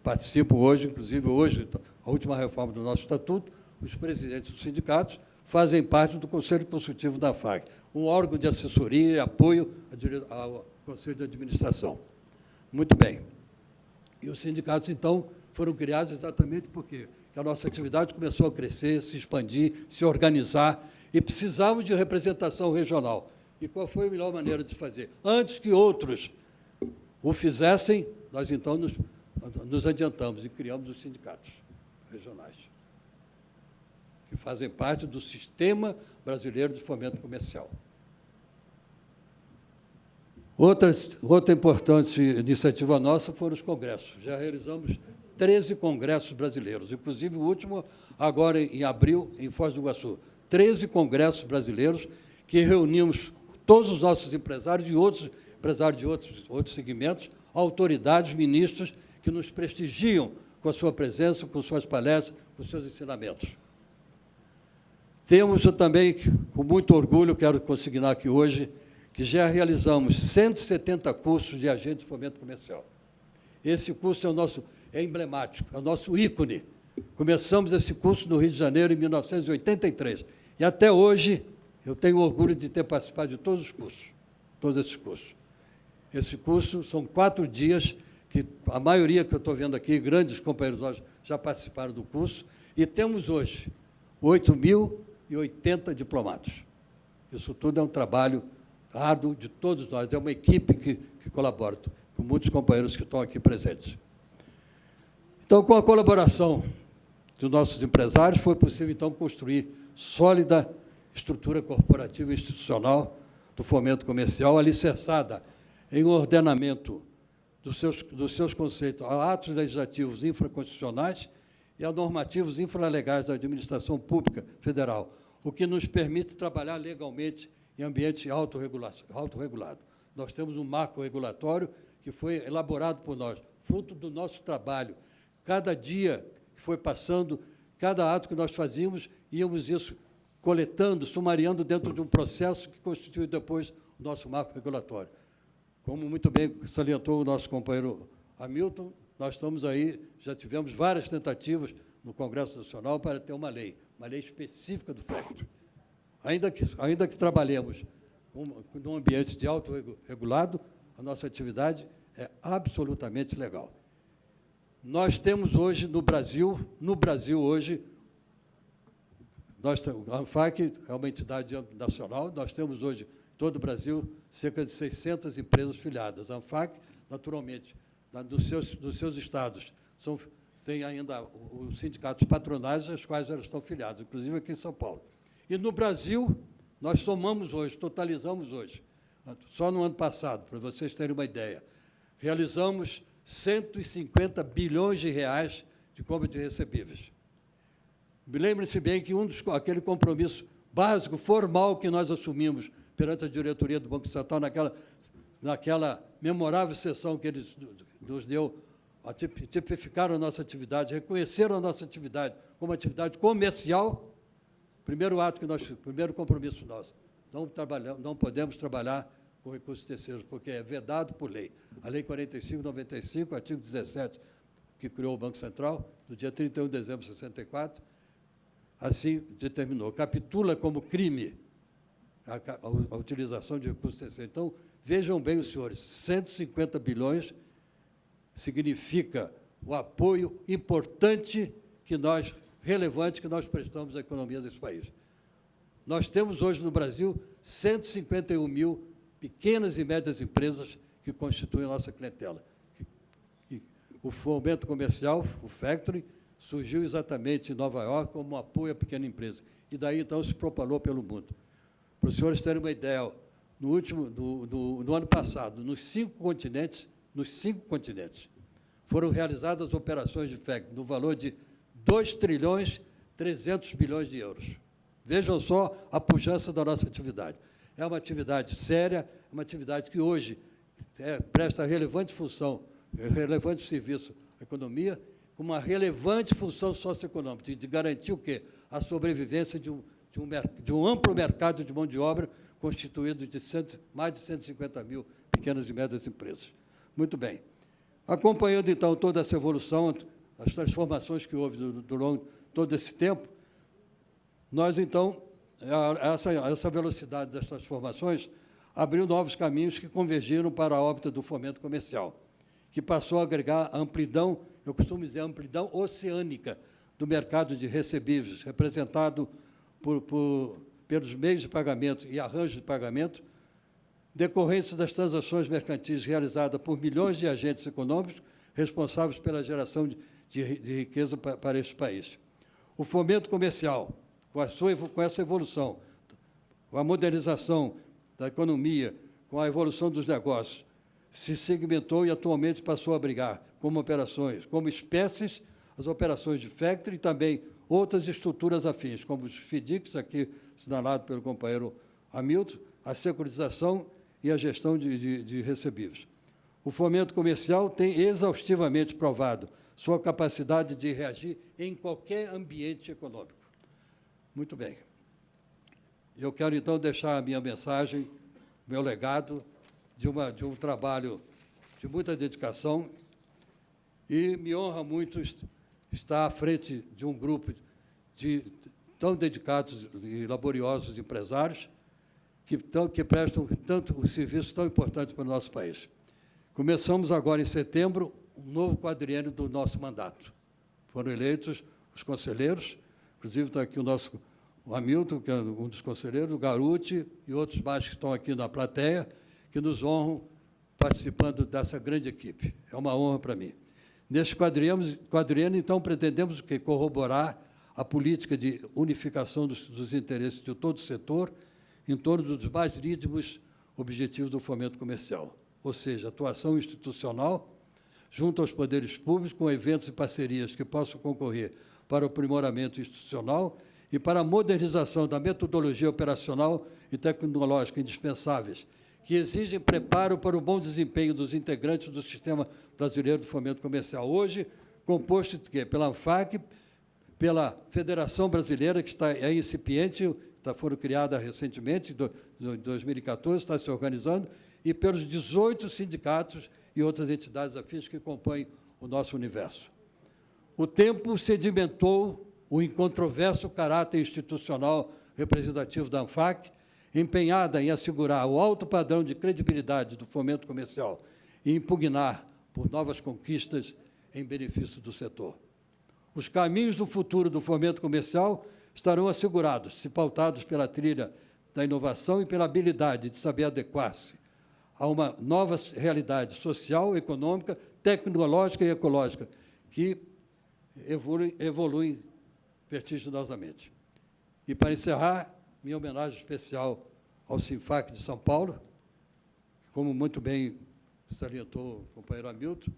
Participo hoje, inclusive hoje, a última reforma do nosso estatuto, os presidentes dos sindicatos fazem parte do Conselho Consultivo da ANFAC, um órgão de assessoria e apoio ao Conselho de Administração. Muito bem. E os sindicatos, então, foram criados exatamente porque a nossa atividade começou a crescer, se expandir, se organizar, e precisávamos de representação regional. E qual foi a melhor maneira de se fazer? Antes que outros o fizessem, nós, então, nos adiantamos e criamos os sindicatos regionais, que fazem parte do Sistema Brasileiro de Fomento Comercial. Outra importante iniciativa nossa foram os congressos. Já realizamos 13 congressos brasileiros, inclusive o último, agora em abril, em Foz do Iguaçu. 13 congressos brasileiros que reunimos todos os nossos empresários e outros empresários de outros segmentos, autoridades, ministros, que nos prestigiam com a sua presença, com suas palestras, com seus ensinamentos. Temos também, com muito orgulho, quero consignar aqui hoje, que já realizamos 170 cursos de agente de fomento comercial. Esse curso é emblemático, é o nosso ícone. Começamos esse curso no Rio de Janeiro em 1983. E até hoje eu tenho orgulho de ter participado de todos os cursos, todos esses cursos. Esse curso são 4 dias, que a maioria que eu estou vendo aqui, grandes companheiros já participaram do curso, e temos hoje 8.080 diplomados. Isso tudo é um trabalho árduo de todos nós, é uma equipe que colabora, com muitos companheiros que estão aqui presentes. Então, com a colaboração dos nossos empresários, foi possível, então, construir sólida estrutura corporativa e institucional do fomento comercial, alicerçada em um ordenamento dos seus conceitos a atos legislativos infraconstitucionais e a normativos infralegais da administração pública federal, o que nos permite trabalhar legalmente em ambiente autorregulado. Nós temos um marco regulatório que foi elaborado por nós, fruto do nosso trabalho. Cada dia que foi passando, cada ato que nós fazíamos, íamos isso coletando, sumariando dentro de um processo que constitui depois o nosso marco regulatório. Como muito bem salientou o nosso companheiro Hamilton, nós estamos aí, já tivemos várias tentativas no Congresso Nacional para ter uma lei específica do FECT. Ainda que trabalhemos num ambiente de autorregulado, a nossa atividade é absolutamente legal. Nós temos hoje, no Brasil hoje, a ANFAC é uma entidade nacional, nós temos hoje, em todo o Brasil, cerca de 600 empresas filiadas. A ANFAC, naturalmente, nos seus estados, tem ainda os sindicatos patronais, aos quais elas estão filiadas, inclusive aqui em São Paulo. E, no Brasil, nós somamos hoje, totalizamos hoje, só no ano passado, para vocês terem uma ideia, realizamos 150 bilhões de reais de compra de recebíveis. Lembre-se bem que aquele compromisso básico, formal, que nós assumimos perante a diretoria do Banco Central, naquela memorável sessão que eles nos deu, tipificaram a nossa atividade, reconheceram a nossa atividade como atividade comercial, primeiro compromisso nosso, não podemos trabalhar com recursos terceiros, porque é vedado por lei. A Lei 45/95, artigo 17, que criou o Banco Central, no dia 31 de dezembro de 64, assim determinou. Capitula como crime a utilização de recursos terceiros. Então, vejam bem os senhores, 150 bilhões significa o apoio importante relevante que nós prestamos à economia desse país. Nós temos hoje no Brasil 151 mil pequenas e médias empresas que constituem a nossa clientela. E o fomento comercial, o Factory, surgiu exatamente em Nova York como um apoio à pequena empresa. E daí, então, se propalou pelo mundo. Para os senhores terem uma ideia, no ano passado, nos 5 continentes, foram realizadas operações de Factory no valor de 2.300 bilhões de euros. Vejam só a pujança da nossa atividade. É uma atividade séria, uma atividade que hoje presta relevante função, relevante serviço à economia, com uma relevante função socioeconômica, de garantir o quê? A sobrevivência de um amplo mercado de mão de obra constituído de mais de 150 mil pequenas e médias empresas. Muito bem. Acompanhando, então, toda essa evolução, as transformações que houve durante todo esse tempo, nós, então, essa velocidade das transformações abriu novos caminhos que convergiram para a órbita do fomento comercial, que passou a agregar a amplidão, eu costumo dizer, a amplidão oceânica do mercado de recebíveis, representado pelos meios de pagamento e arranjos de pagamento, decorrentes das transações mercantis realizadas por milhões de agentes econômicos responsáveis pela geração de riqueza para esse país. O fomento comercial, com essa evolução, com a modernização da economia, com a evolução dos negócios, se segmentou e atualmente passou a abrigar como espécies, as operações de factory e também outras estruturas afins, como os FDICs, aqui assinalado pelo companheiro Hamilton, a securitização e a gestão de recebíveis. O fomento comercial tem exaustivamente provado sua capacidade de reagir em qualquer ambiente econômico. Muito bem. Eu quero, então, deixar a minha mensagem, meu legado, de um trabalho de muita dedicação, e me honra muito está à frente de um grupo de tão dedicados e laboriosos empresários que prestam tanto um serviço tão importante para o nosso país. Começamos agora, em setembro, um novo quadriênio do nosso mandato. Foram eleitos os conselheiros, inclusive está aqui o Hamilton, que é um dos conselheiros, o Garuti e outros mais que estão aqui na plateia, que nos honram participando dessa grande equipe. É uma honra para mim. Neste quadriênio, então, pretendemos corroborar a política de unificação dos interesses de todo o setor em torno dos mais lícimos objetivos do fomento comercial, ou seja, atuação institucional junto aos poderes públicos, com eventos e parcerias que possam concorrer para o aprimoramento institucional e para a modernização da metodologia operacional e tecnológica indispensáveis, que exigem preparo para o bom desempenho dos integrantes do Sistema Brasileiro de Fomento Comercial, hoje composto pela ANFAC, pela Federação Brasileira, que é incipiente, foram criada recentemente, em 2014, está se organizando, e pelos 18 sindicatos e outras entidades afins que compõem o nosso universo. O tempo sedimentou o incontroverso caráter institucional representativo da ANFAC, empenhada em assegurar o alto padrão de credibilidade do fomento comercial e impugnar por novas conquistas em benefício do setor. Os caminhos do futuro do fomento comercial estarão assegurados, se pautados pela trilha da inovação e pela habilidade de saber adequar-se a uma nova realidade social, econômica, tecnológica e ecológica, que evolui vertiginosamente. E, para encerrar, minha homenagem especial ao SINFAC de São Paulo, que, como muito bem salientou o companheiro Hamilton,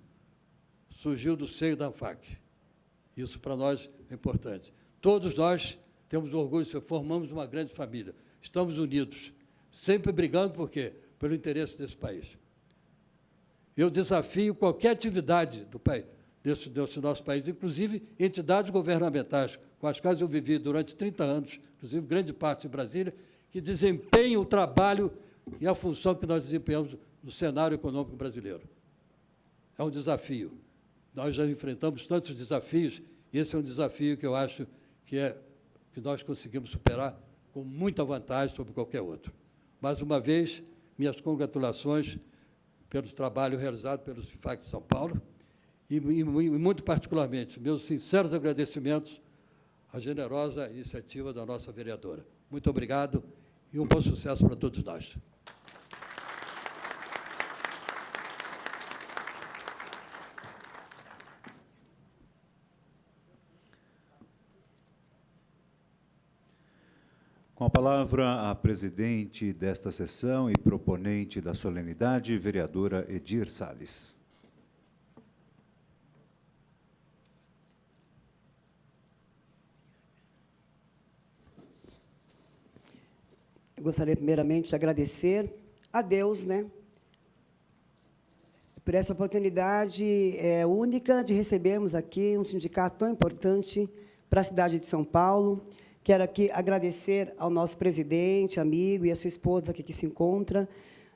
surgiu do seio da ANFAC. Isso, para nós, é importante. Todos nós temos orgulho, formamos uma grande família, estamos unidos, sempre brigando, por quê? Pelo interesse desse país. Eu desafio qualquer atividade do país, desse nosso país, inclusive entidades governamentais, com as quais eu vivi durante 30 anos, inclusive grande parte de Brasília, que desempenham o trabalho e a função que nós desempenhamos no cenário econômico brasileiro. É um desafio. Nós já enfrentamos tantos desafios, e esse é um desafio que eu acho que nós conseguimos superar com muita vantagem sobre qualquer outro. Mais uma vez, minhas congratulações pelo trabalho realizado pelo SINFAC de São Paulo e, muito particularmente, meus sinceros agradecimentos à generosa iniciativa da nossa vereadora. Muito obrigado e um bom sucesso para todos nós. Com a palavra, a presidente desta sessão e proponente da solenidade, vereadora Edir Salles. Eu gostaria, primeiramente, de agradecer a Deus, por essa oportunidade única de recebermos aqui um sindicato tão importante para a cidade de São Paulo. Quero aqui agradecer ao nosso presidente, amigo, e a sua esposa aqui que se encontra,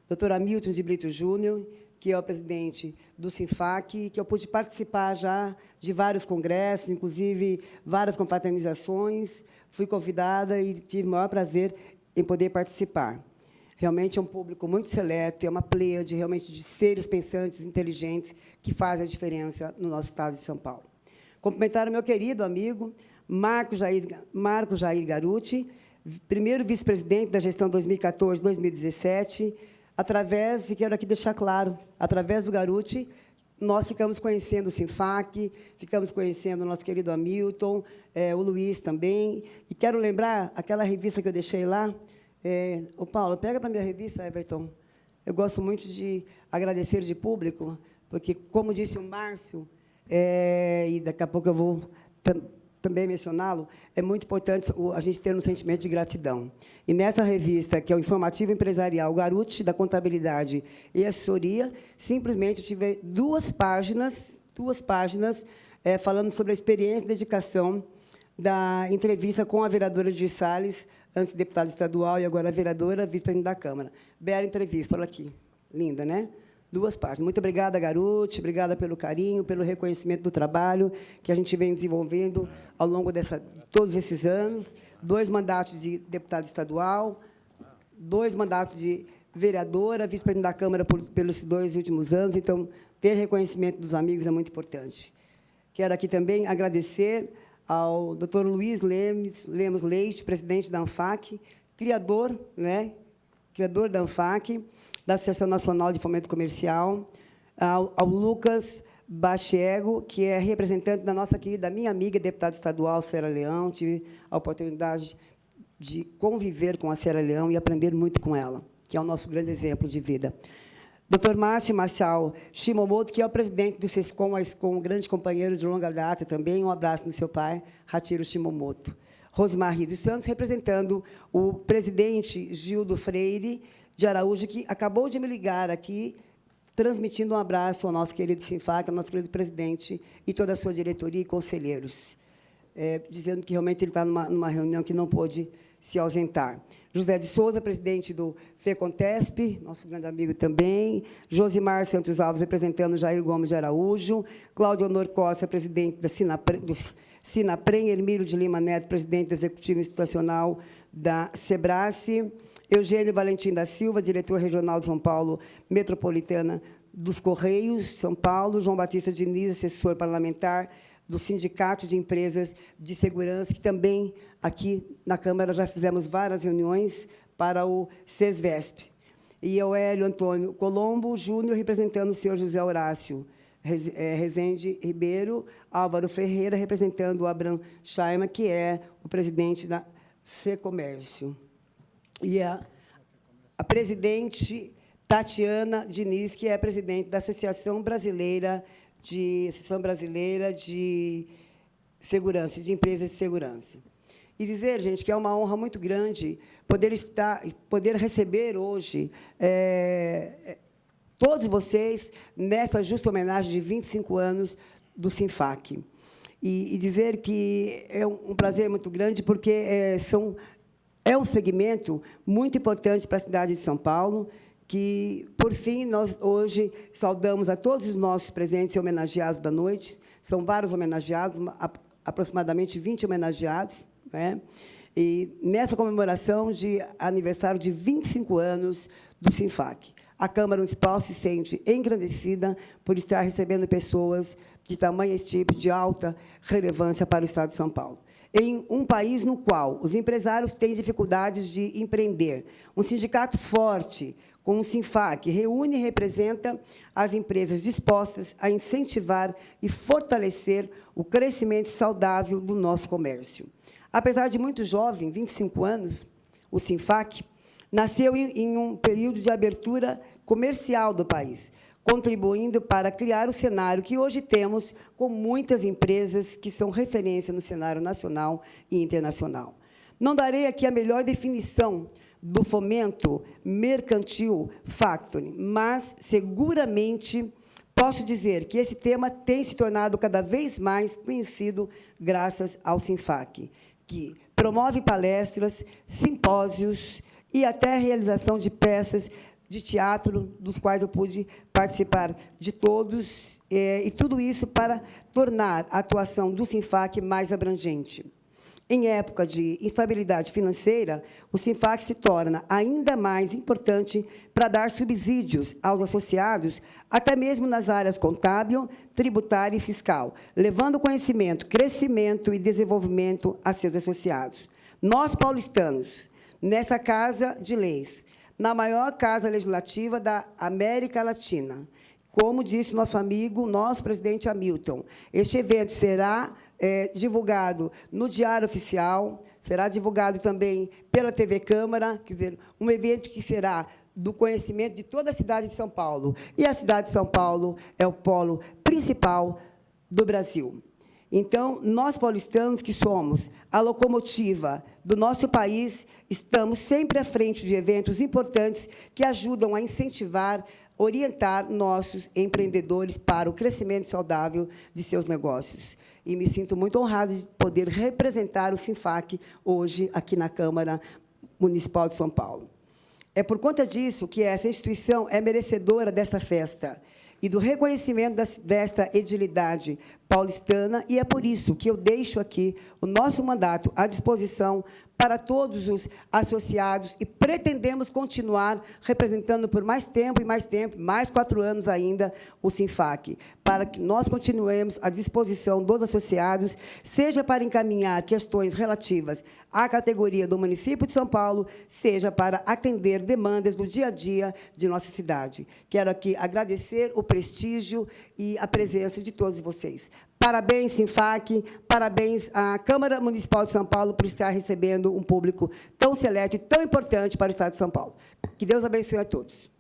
doutor Hamilton de Brito Júnior, que é o presidente do SINFAC, que eu pude participar já de vários congressos, inclusive várias confraternizações. Fui convidada e tive o maior prazer em poder participar. Realmente é um público muito seleto, é uma pleiade realmente de seres pensantes, inteligentes, que fazem a diferença no nosso estado de São Paulo. Cumprimentar o meu querido amigo, Marco Jair Garuti, primeiro vice-presidente da gestão 2014-2017, através, e quero aqui deixar claro, através do Garuti, nós ficamos conhecendo o SINFAC, ficamos conhecendo o nosso querido Hamilton, o Luiz também, e quero lembrar aquela revista que eu deixei lá. Ô, Paulo, pega para a minha revista, Everton. Eu gosto muito de agradecer de público, porque, como disse o Márcio, e daqui a pouco eu vou também mencioná-lo, é muito importante a gente ter um sentimento de gratidão. E nessa revista, que é o Informativo Empresarial Garuti, da Contabilidade e Assessoria, simplesmente eu tive duas páginas falando sobre a experiência e dedicação da entrevista com a vereadora Edir Salles, antes deputada estadual e agora vereadora, vice-presidente da Câmara. Bela entrevista, olha aqui. Linda, né? Duas partes. Muito obrigada, Garuti, obrigada pelo carinho, pelo reconhecimento do trabalho que a gente vem desenvolvendo ao longo de todos esses anos. 2 mandatos de deputado estadual, 2 mandatos de vereadora, vice-presidente da Câmara pelos 2 últimos anos. Então, ter reconhecimento dos amigos é muito importante. Quero aqui também agradecer ao Dr. Luiz Lemos Leite, presidente da ANFAC, criador da ANFAC, da Associação Nacional de Fomento Comercial, ao Lucas Bachego, que é representante da nossa querida, minha amiga, deputada estadual, Célia Leão. Tive a oportunidade de conviver com a Célia Leão e aprender muito com ela, que é o nosso grande exemplo de vida. Dr. Márcio Marçal Shimomoto, que é o presidente do SESCOM, um grande companheiro de longa data também. Um abraço no seu pai, Hachiro Shimomoto. Rosmar dos Santos, representando o presidente Gildo Freire de Araújo, que acabou de me ligar aqui, transmitindo um abraço ao nosso querido Sinfac, ao nosso querido presidente e toda a sua diretoria e conselheiros, dizendo que realmente ele está numa reunião que não pôde se ausentar. José de Souza, presidente do FECONTESP, nosso grande amigo também. Josimar Santos Alves, representando Jair Gomes de Araújo. Cláudio Honor Costa, presidente da Sinaprem. Hermílio de Lima Neto, presidente do Executivo Institucional da Sebrace. Eugênio Valentim da Silva, diretor regional de São Paulo, metropolitana dos Correios, São Paulo. João Batista Diniz, assessor parlamentar do Sindicato de Empresas de Segurança, que também, aqui na Câmara, já fizemos várias reuniões para o SESVESP. E o Hélio Antônio Colombo Júnior, representando o senhor José Horácio Rezende Ribeiro. Álvaro Ferreira, representando o Abraham Chaima, que é o presidente da FEComércio. E a presidente Tatiana Diniz, que é presidente da Associação Brasileira de Segurança, de Empresas de Segurança. E dizer, gente, que é uma honra muito grande poder receber hoje todos vocês nessa justa homenagem de 25 anos do Sinfac. E dizer que é um prazer muito grande, porque é um segmento muito importante para a cidade de São Paulo, que, por fim, nós hoje saudamos a todos os nossos presentes e homenageados da noite. São vários homenageados, aproximadamente 20 homenageados, né? E nessa comemoração de aniversário de 25 anos do Sinfac, a Câmara Municipal se sente engrandecida por estar recebendo pessoas de tamanha estirpe, de alta relevância para o Estado de São Paulo. Em um país no qual os empresários têm dificuldades de empreender, um sindicato forte, com o Sinfac, reúne e representa as empresas dispostas a incentivar e fortalecer o crescimento saudável do nosso comércio. Apesar de muito jovem, 25 anos, o Sinfac nasceu em um período de abertura comercial do país, contribuindo para criar o cenário que hoje temos, com muitas empresas que são referência no cenário nacional e internacional. Não darei aqui a melhor definição do fomento mercantil factoring, mas, seguramente, posso dizer que esse tema tem se tornado cada vez mais conhecido graças ao Sinfac, que promove palestras, simpósios e até a realização de peças de teatro, dos quais eu pude participar de todos, e tudo isso para tornar a atuação do Sinfac mais abrangente. Em época de instabilidade financeira, o Sinfac se torna ainda mais importante para dar subsídios aos associados, até mesmo nas áreas contábil, tributária e fiscal, levando conhecimento, crescimento e desenvolvimento a seus associados. Nós, paulistanos, nessa Casa de Leis, na maior casa legislativa da América Latina, como disse nosso amigo, nosso presidente Hamilton, este evento será divulgado no Diário Oficial, será divulgado também pela TV Câmara, quer dizer, um evento que será do conhecimento de toda a cidade de São Paulo. E a cidade de São Paulo é o polo principal do Brasil. Então, nós paulistanos, que somos a locomotiva do nosso país, estamos sempre à frente de eventos importantes que ajudam a incentivar, orientar nossos empreendedores para o crescimento saudável de seus negócios. E me sinto muito honrada de poder representar o Sinfac hoje aqui na Câmara Municipal de São Paulo. É por conta disso que essa instituição é merecedora dessa festa e do reconhecimento desta edilidade paulistana, e é por isso que eu deixo aqui o nosso mandato à disposição para todos os associados e pretendemos continuar representando por mais tempo, mais 4 anos ainda, o SINFAC, para que nós continuemos à disposição dos associados, seja para encaminhar questões relativas à categoria do município de São Paulo, seja para atender demandas do dia a dia de nossa cidade. Quero aqui agradecer o prestígio e a presença de todos vocês. Parabéns, SINFAC, parabéns à Câmara Municipal de São Paulo por estar recebendo um público tão seleto e tão importante para o Estado de São Paulo. Que Deus abençoe a todos.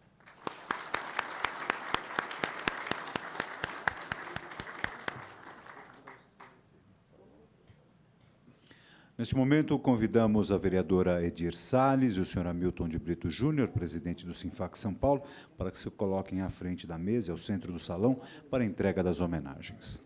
Neste momento, convidamos a vereadora Edir Salles e o senhor Hamilton de Brito Júnior, presidente do SINFAC São Paulo, para que se coloquem à frente da mesa, ao centro do salão, para a entrega das homenagens.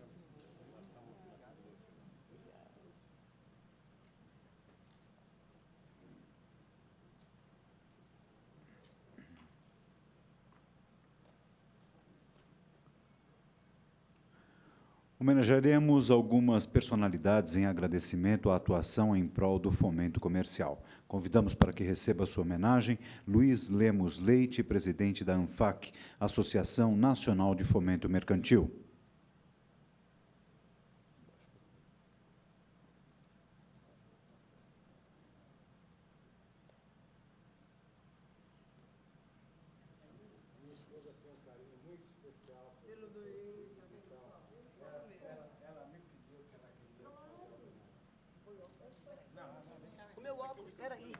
Homenagearemos algumas personalidades em agradecimento à atuação em prol do fomento comercial. Convidamos para que receba sua homenagem Luiz Lemos Leite, presidente da ANFAC, Associação Nacional de Fomento Mercantil. O meu óculos, espera aí.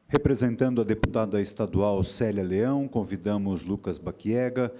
Representando a deputada estadual Célia Leão, convidamos Lucas Baquiega.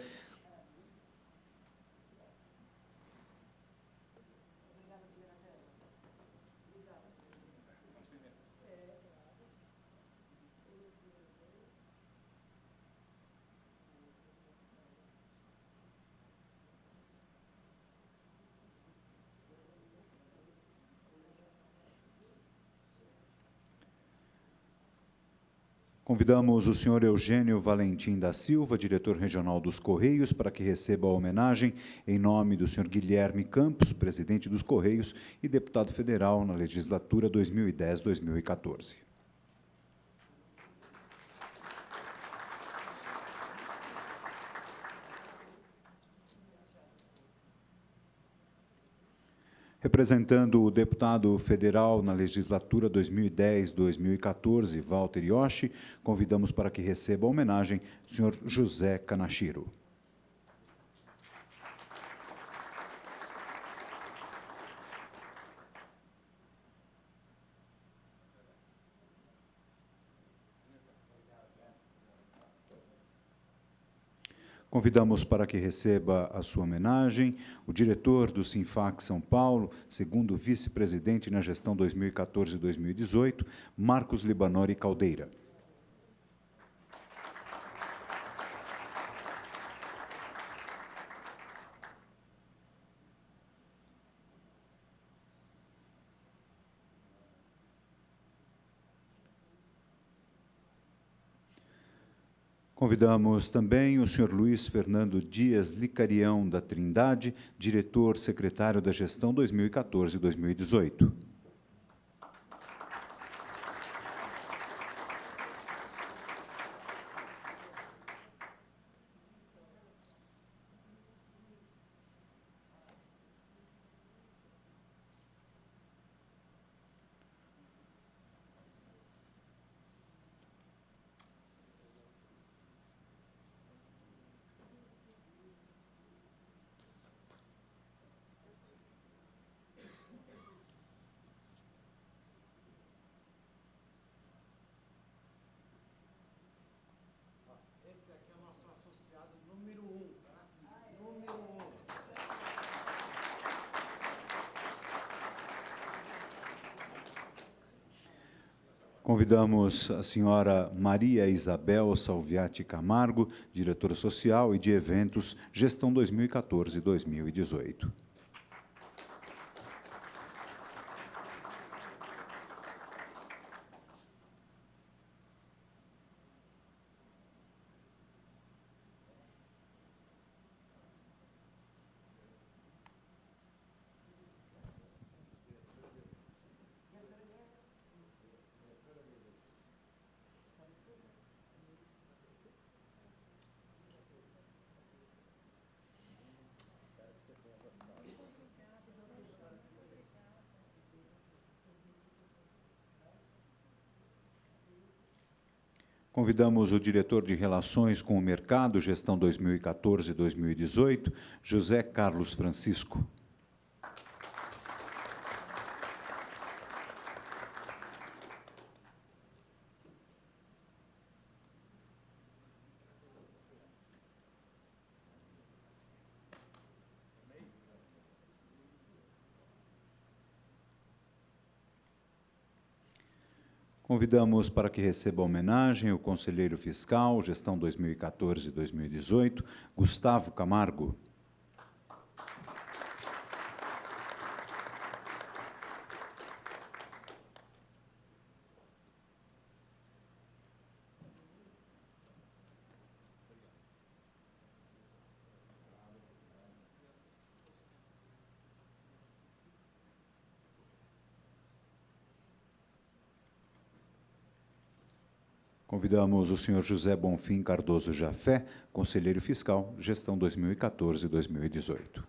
Convidamos o senhor Eugênio Valentim da Silva, diretor regional dos Correios, para que receba a homenagem em nome do senhor Guilherme Campos, presidente dos Correios e deputado federal na legislatura 2010-2014. Representando o deputado federal na legislatura 2010-2014, Walter Yoshi, convidamos para que receba a homenagem o senhor José Kanashiro. Convidamos para que receba a sua homenagem o diretor do SINFAC São Paulo, segundo vice-presidente na gestão 2014-2018, Marcos Libanori Caldeira. Convidamos também o senhor Luiz Fernando Dias Licarião da Trindade, diretor-secretário da gestão 2014-2018. Convidamos a senhora Maria Isabel Salviati Camargo, diretora social e de eventos, gestão 2014-2018. Convidamos o diretor de Relações com o Mercado, gestão 2014-2018, José Carlos Francisco. Convidamos para que receba a homenagem o conselheiro fiscal, gestão 2014-2018, Gustavo Camargo. Convidamos o senhor José Bonfim Cardoso Jafé, conselheiro fiscal, gestão 2014-2018.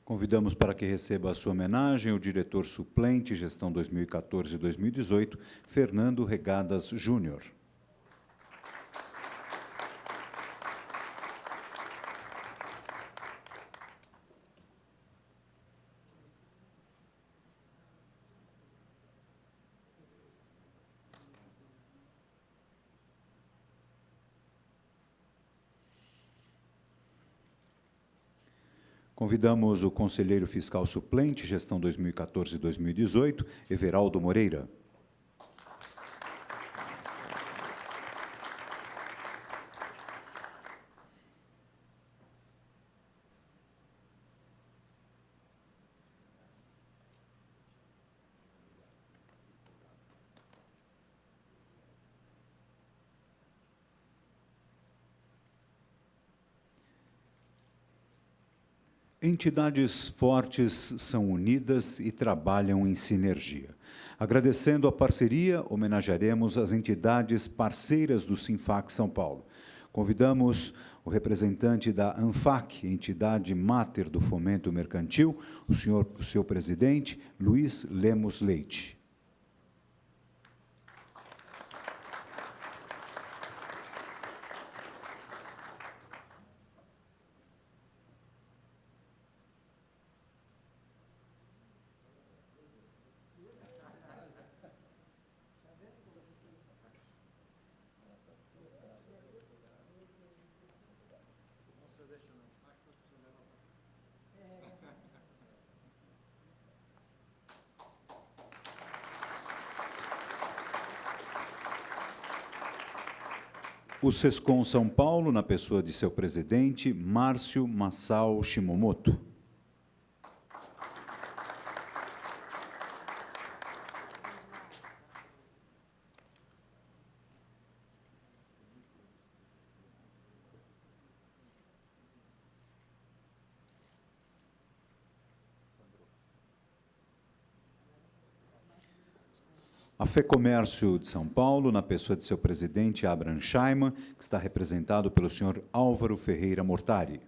Convidamos para que receba a sua homenagem o diretor suplente, gestão 2014-2018, Fernando Regadas Júnior. Convidamos o conselheiro fiscal suplente, gestão 2014-2018, Everaldo Moreira. Entidades fortes são unidas e trabalham em sinergia. Agradecendo a parceria, homenagearemos as entidades parceiras do Sinfac São Paulo. Convidamos o representante da ANFAC, entidade máter do fomento mercantil, o seu presidente, Luiz Lemos Leite. O Sescom São Paulo, na pessoa de seu presidente, Márcio Masao Shimomoto. A FEComércio de São Paulo, na pessoa de seu presidente, Abraham Scheiman, que está representado pelo senhor Álvaro Ferreira Mortari.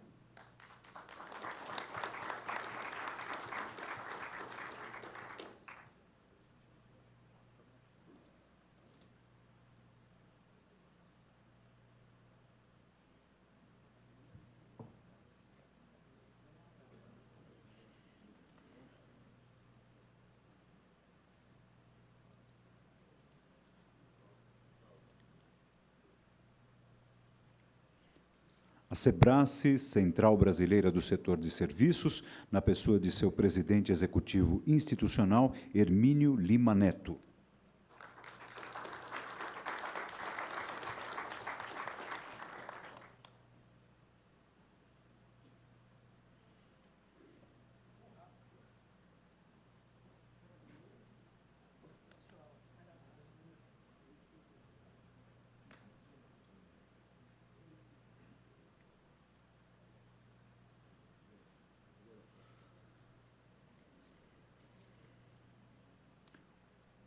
A Sebrace, Central Brasileira do Setor de Serviços, na pessoa de seu presidente executivo institucional, Hermínio Lima Neto.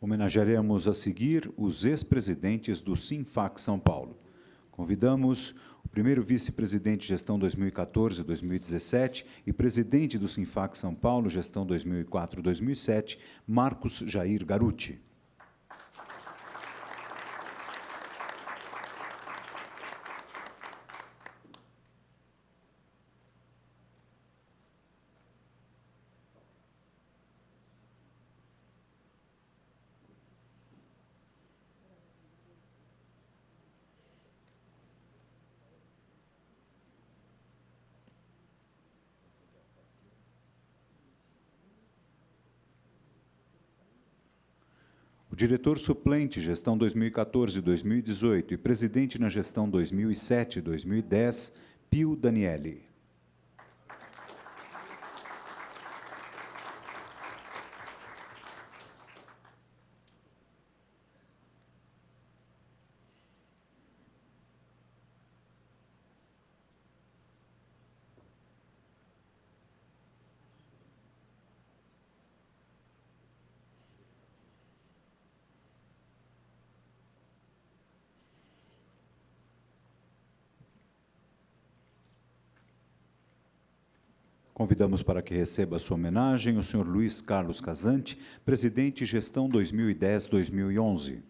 Homenagearemos a seguir os ex-presidentes do Sinfac São Paulo. Convidamos o primeiro vice-presidente gestão 2014-2017 e presidente do Sinfac São Paulo, gestão 2004-2007, Marcos Jair Garuti. O diretor suplente, gestão 2014-2018 e presidente na gestão 2007-2010, Pio Daniele. Convidamos para que receba a sua homenagem o senhor Luiz Carlos Casante, presidente gestão 2010-2011.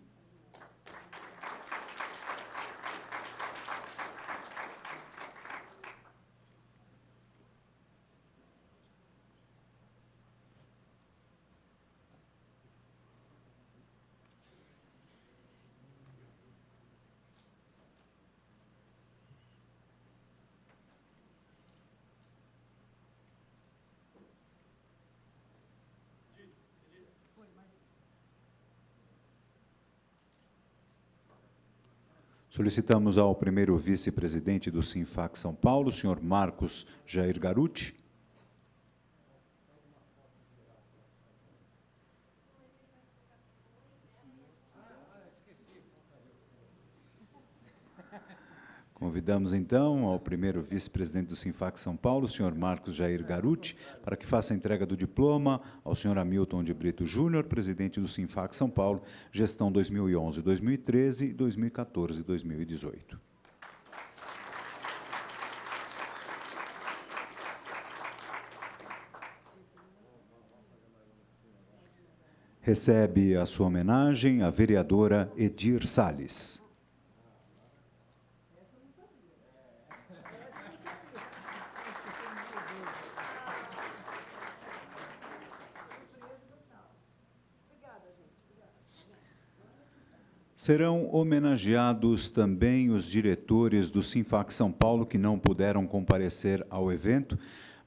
Solicitamos ao primeiro vice-presidente do Sinfac São Paulo, senhor Marcos Jair Garuti. Convidamos, então, ao primeiro vice-presidente do Sinfac São Paulo, o senhor Marcos Jair Garuti, para que faça a entrega do diploma ao senhor Hamilton de Brito Júnior, presidente do Sinfac São Paulo, gestão 2011-2013 e 2014-2018. Recebe a sua homenagem a vereadora Edir Salles. Serão homenageados também os diretores do Sinfac São Paulo que não puderam comparecer ao evento: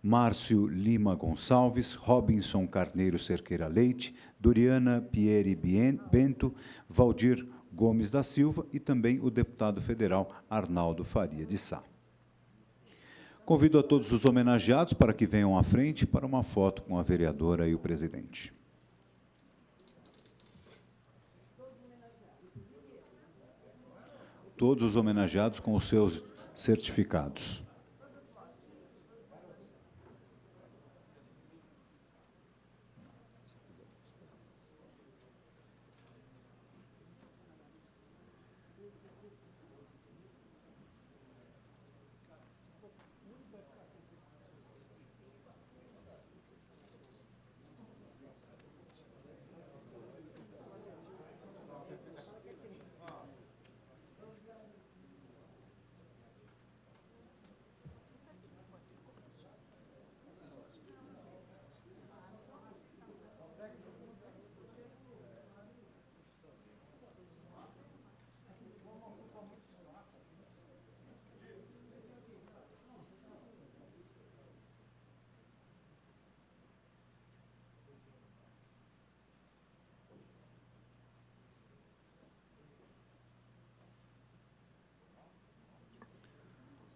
Márcio Lima Gonçalves, Robinson Carneiro Cerqueira Leite, Doriana Pieri Bento, Valdir Gomes da Silva e também o deputado federal Arnaldo Faria de Sá. Convido a todos os homenageados para que venham à frente para uma foto com a vereadora e o presidente. Todos os homenageados com os seus certificados.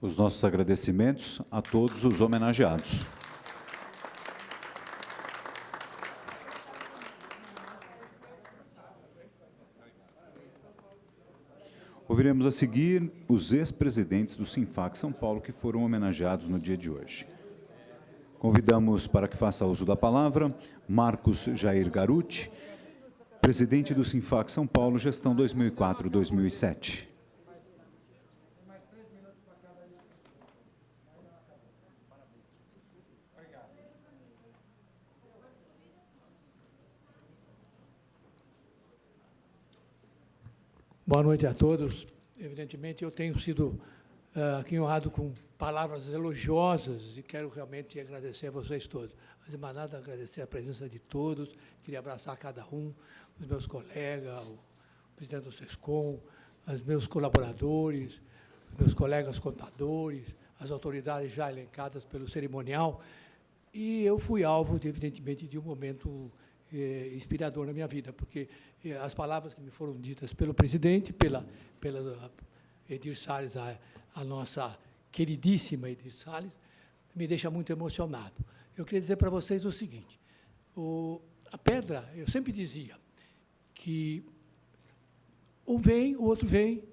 Os nossos agradecimentos a todos os homenageados. Ouviremos a seguir os ex-presidentes do Sinfac São Paulo que foram homenageados no dia de hoje. Convidamos para que faça uso da palavra Marcos Jair Garuti, presidente do Sinfac São Paulo, gestão 2004-2007. Boa noite a todos. Evidentemente, eu tenho sido aqui honrado com palavras elogiosas e quero realmente agradecer a vocês todos. Antes de mais nada, agradecer a presença de todos, queria abraçar cada um, os meus colegas, o presidente do SESCOM, os meus colaboradores, os meus colegas contadores, as autoridades já elencadas pelo cerimonial. E eu fui alvo, evidentemente, de um momento inspirador na minha vida, porque as palavras que me foram ditas pelo presidente, pela Edir Salles, a nossa queridíssima Edir Salles, me deixa muito emocionado. Eu queria dizer para vocês o seguinte, a pedra, eu sempre dizia que um vem, o outro vem,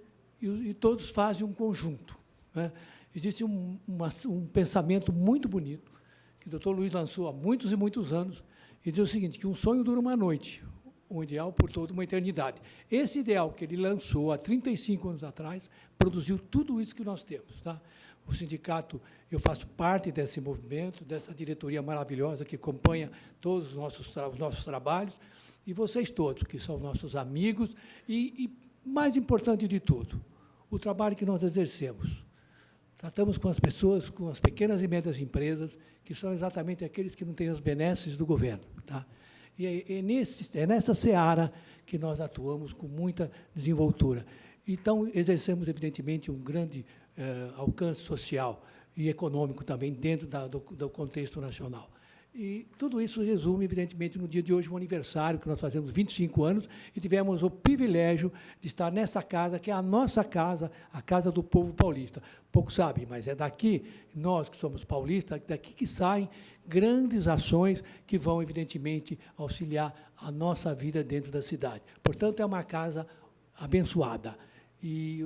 e todos fazem um conjunto, né? Existe um pensamento muito bonito, que o doutor Luiz lançou há muitos e muitos anos, e diz o seguinte, que um sonho dura uma noite, um ideal por toda uma eternidade. Esse ideal que ele lançou há 35 anos atrás, produziu tudo isso que nós temos. Tá? O sindicato, eu faço parte desse movimento, dessa diretoria maravilhosa que acompanha todos os nossos trabalhos, e vocês todos, que são nossos amigos, e mais importante de tudo, o trabalho que nós exercemos. Tratamos com as pessoas, com as pequenas e médias empresas, que são exatamente aqueles que não têm os benesses do governo. Tá? E é nessa seara que nós atuamos com muita desenvoltura. Então, exercemos, evidentemente, um grande alcance social e econômico também dentro do contexto nacional. E tudo isso resume, evidentemente, no dia de hoje, um aniversário, que nós fazemos 25 anos, e tivemos o privilégio de estar nessa casa, que é a nossa casa, a casa do povo paulista. Pouco sabe, mas é daqui, nós que somos paulistas, daqui que saem grandes ações que vão, evidentemente, auxiliar a nossa vida dentro da cidade. Portanto, é uma casa abençoada. E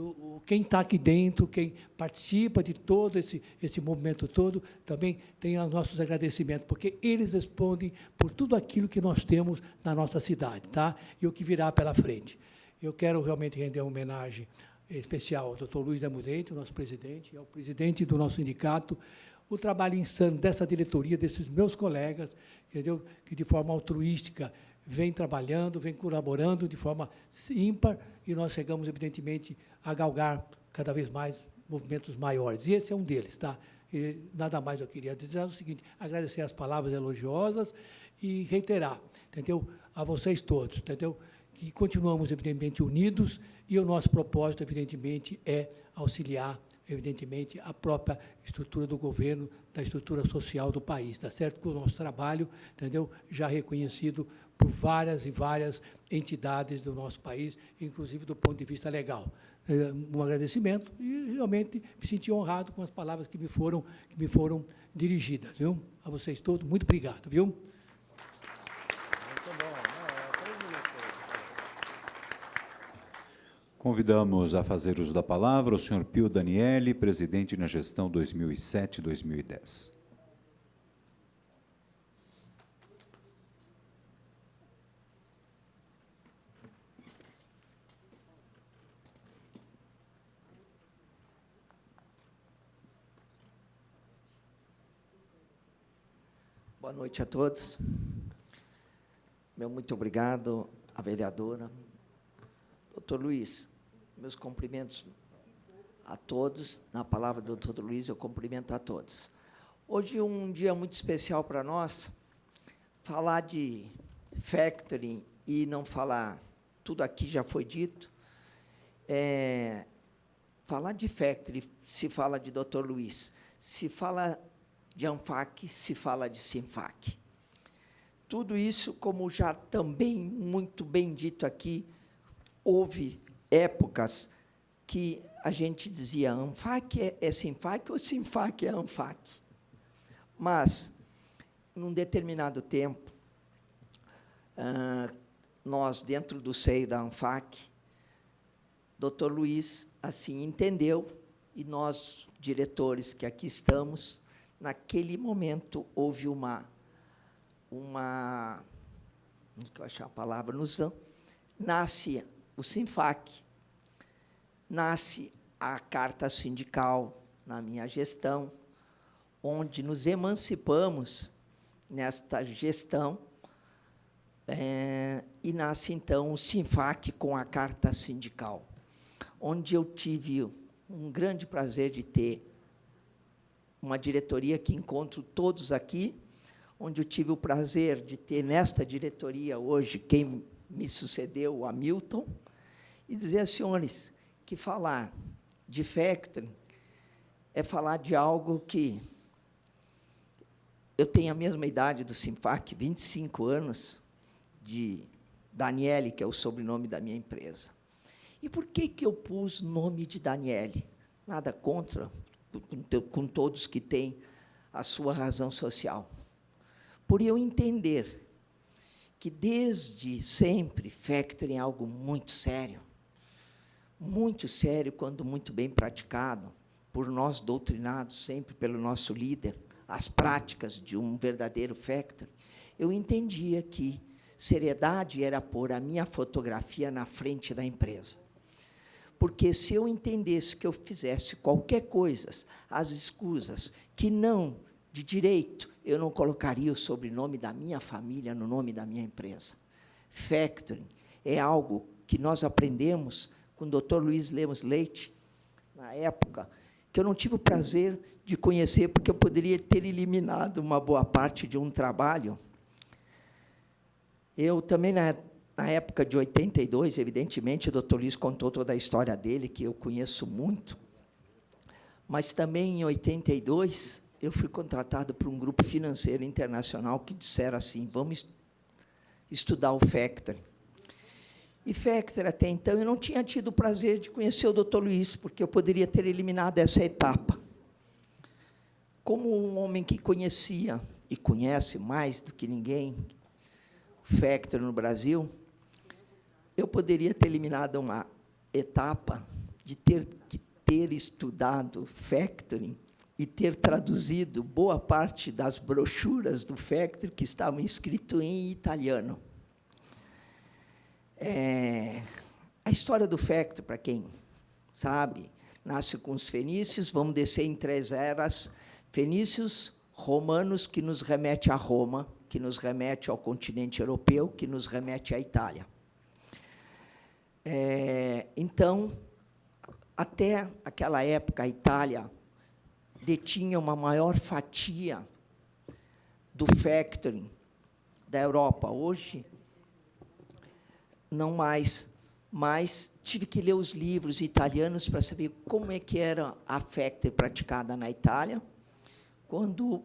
quem está aqui dentro, quem participa de todo esse movimento todo, também tem os nossos agradecimentos, porque eles respondem por tudo aquilo que nós temos na nossa cidade, tá? E o que virá pela frente. Eu quero realmente render uma homenagem especial ao doutor Luiz Damudente, nosso presidente, e ao presidente do nosso sindicato, o trabalho insano dessa diretoria, desses meus colegas, entendeu? Que de forma altruística vem trabalhando, vem colaborando de forma ímpar, e nós chegamos, evidentemente, a galgar cada vez mais movimentos maiores. E esse é um deles. Tá? E nada mais eu queria dizer o seguinte, agradecer as palavras elogiosas e reiterar, entendeu? A vocês todos, entendeu? Que continuamos, evidentemente, unidos, e o nosso propósito, evidentemente, é auxiliar, evidentemente, a própria estrutura do governo, da estrutura social do país, tá certo? Com o nosso trabalho, entendeu? Já reconhecido por várias e várias entidades do nosso país, inclusive do ponto de vista legal. Um agradecimento e realmente me senti honrado com as palavras que me foram dirigidas, viu? A vocês todos, muito obrigado, viu? Convidamos a fazer uso da palavra o senhor Pio Daniele, presidente na gestão 2007-2010. Boa noite a todos. Meu muito obrigado à vereadora. Doutor Luiz, meus cumprimentos a todos. Na palavra do doutor Luiz, eu cumprimento a todos. Hoje é um dia muito especial para nós. Falar de factoring e não falar tudo aqui já foi dito. Falar de factoring, se fala de doutor Luiz, se fala de ANFAC, se fala de SINFAC. Tudo isso, como já também muito bem dito aqui, houve épocas que a gente dizia ANFAC é SINFAC ou SINFAC é ANFAC. Mas, num determinado tempo, nós, dentro do seio da ANFAC, Dr. Luiz assim entendeu, e nós, diretores que aqui estamos, naquele momento houve uma não que eu achar a palavra, nasce o SINFAC, nasce a carta sindical na minha gestão, onde nos emancipamos nesta gestão, e nasce, então, o SINFAC com a carta sindical, onde eu tive um grande prazer de ter uma diretoria que encontro todos aqui, onde eu tive o prazer de ter, nesta diretoria, hoje, quem me sucedeu, o Hamilton, e dizer aos senhores que falar de factoring é falar de algo que eu tenho a mesma idade do SINFAC, 25 anos, de Daniele, que é o sobrenome da minha empresa. E por que eu pus nome de Daniele? Nada contra, com todos que têm a sua razão social. Por eu entender que, desde sempre, factoring é algo muito sério quando muito bem praticado, por nós doutrinados sempre pelo nosso líder, as práticas de um verdadeiro factoring, eu entendia que seriedade era pôr a minha fotografia na frente da empresa. Porque, se eu entendesse que eu fizesse qualquer coisa, as escusas, que não de direito, eu não colocaria o sobrenome da minha família no nome da minha empresa. Factoring é algo que nós aprendemos com o Dr. Luiz Lemos Leite, na época, que eu não tive o prazer de conhecer, porque eu poderia ter eliminado uma boa parte de um trabalho. Eu também, na época de 82, evidentemente, o Dr. Luiz contou toda a história dele, que eu conheço muito, mas também, em 82, eu fui contratado por um grupo financeiro internacional que disseram assim, vamos estudar o factoring. E factoring, até então, eu não tinha tido o prazer de conhecer o Dr. Luiz, porque eu poderia ter eliminado essa etapa. Como um homem que conhecia, e conhece mais do que ninguém, o factoring no Brasil, eu poderia ter eliminado uma etapa de ter estudado factoring e ter traduzido boa parte das brochuras do factoring que estavam escritas em italiano. A história do factoring, para quem sabe, nasce com os fenícios, vamos descer em 3 eras, fenícios, romanos, que nos remete a Roma, que nos remete ao continente europeu, que nos remete à Itália. Então, até aquela época, a Itália detinha uma maior fatia do factoring da Europa. Hoje, não mais, mas tive que ler os livros italianos para saber como é que era a factoring praticada na Itália. Quando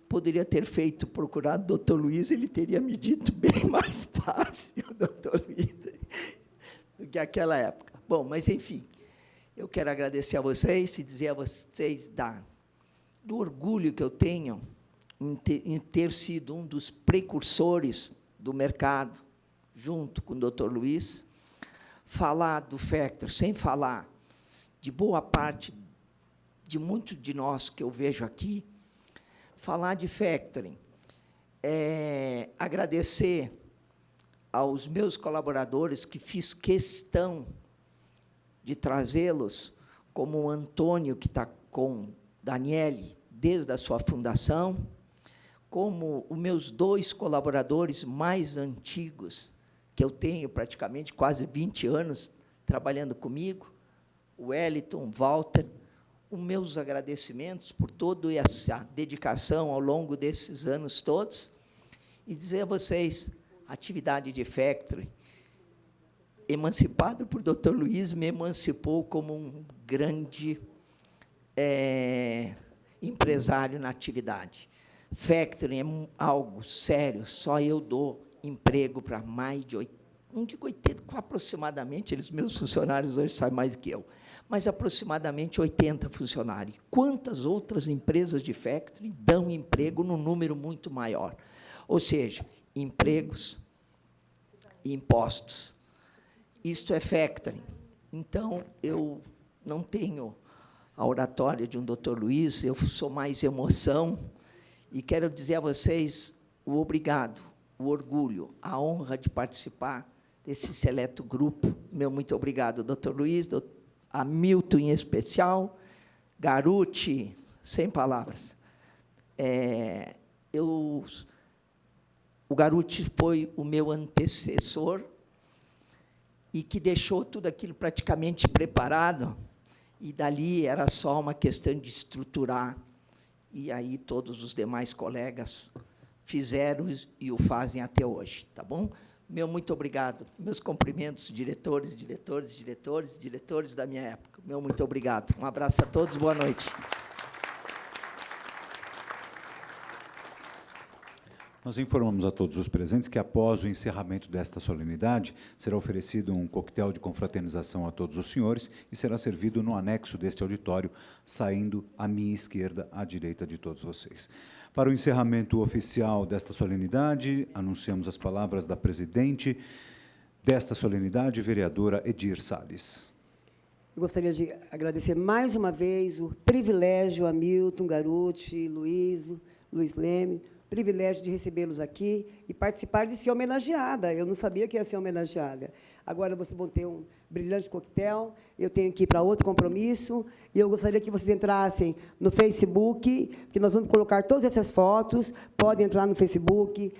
poderia ter procurado o Dr. Luiz, ele teria me dito bem mais fácil, Dr. Luiz, do que aquela época. Bom, mas, enfim, eu quero agradecer a vocês e dizer a vocês do orgulho que eu tenho em ter sido um dos precursores do mercado, junto com o Dr. Luiz, falar do factoring, sem falar de boa parte de muitos de nós que eu vejo aqui, falar de factoring, agradecer aos meus colaboradores, que fiz questão de trazê-los, como o Antônio, que está com Daniele, desde a sua fundação, como os meus 2 colaboradores mais antigos, que eu tenho praticamente quase 20 anos trabalhando comigo, o Wellington, o Walter, os meus agradecimentos por toda essa dedicação ao longo desses anos todos, e dizer a vocês, a atividade de factoring, emancipado por Dr. Luiz, me emancipou como um grande empresário na atividade. Factoring é algo sério, só eu dou emprego para mais de não digo 80, aproximadamente, meus funcionários hoje sabem mais do que eu, mas aproximadamente 80 funcionários. Quantas outras empresas de factoring dão emprego num número muito maior? Ou seja, empregos e impostos. Isto é factoring. Então, eu não tenho a oratória de um doutor Luiz, eu sou mais emoção, e quero dizer a vocês o obrigado, o orgulho, a honra de participar desse seleto grupo. Meu muito obrigado, doutor Luiz, Hamilton em especial, Garuti, sem palavras. O Garuti foi o meu antecessor e que deixou tudo aquilo praticamente preparado, e dali era só uma questão de estruturar, e aí todos os demais colegas fizeram e o fazem até hoje, tá bom? Meu muito obrigado. Meus cumprimentos, diretores da minha época. Meu muito obrigado. Um abraço a todos, boa noite. Nós informamos a todos os presentes que, após o encerramento desta solenidade, será oferecido um coquetel de confraternização a todos os senhores e será servido no anexo deste auditório, saindo à minha esquerda, à direita de todos vocês. Para o encerramento oficial desta solenidade, anunciamos as palavras da presidente desta solenidade, vereadora Edir Salles. Eu gostaria de agradecer mais uma vez o privilégio, Hamilton, Garuti, Luiz Leme, privilégio de recebê-los aqui e participar de ser homenageada. Eu não sabia que ia ser homenageada. Agora vocês vão ter um brilhante coquetel, eu tenho que ir para outro compromisso, e eu gostaria que vocês entrassem no Facebook, que nós vamos colocar todas essas fotos, podem entrar no Facebook,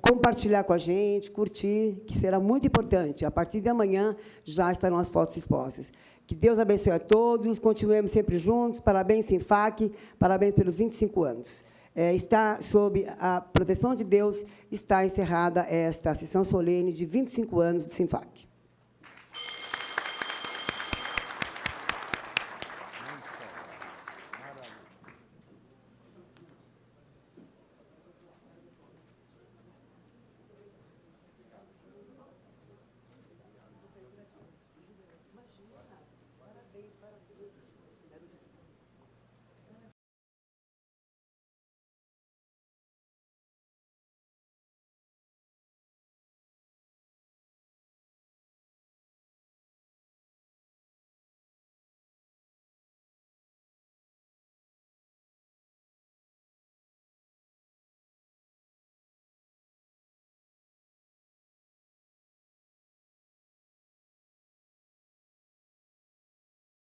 compartilhar com a gente, curtir, que será muito importante. A partir de amanhã já estarão as fotos expostas. Que Deus abençoe a todos, continuemos sempre juntos, parabéns, Sinfac, parabéns pelos 25 anos. Está sob a proteção de Deus, está encerrada esta sessão solene de 25 anos do Sinfac.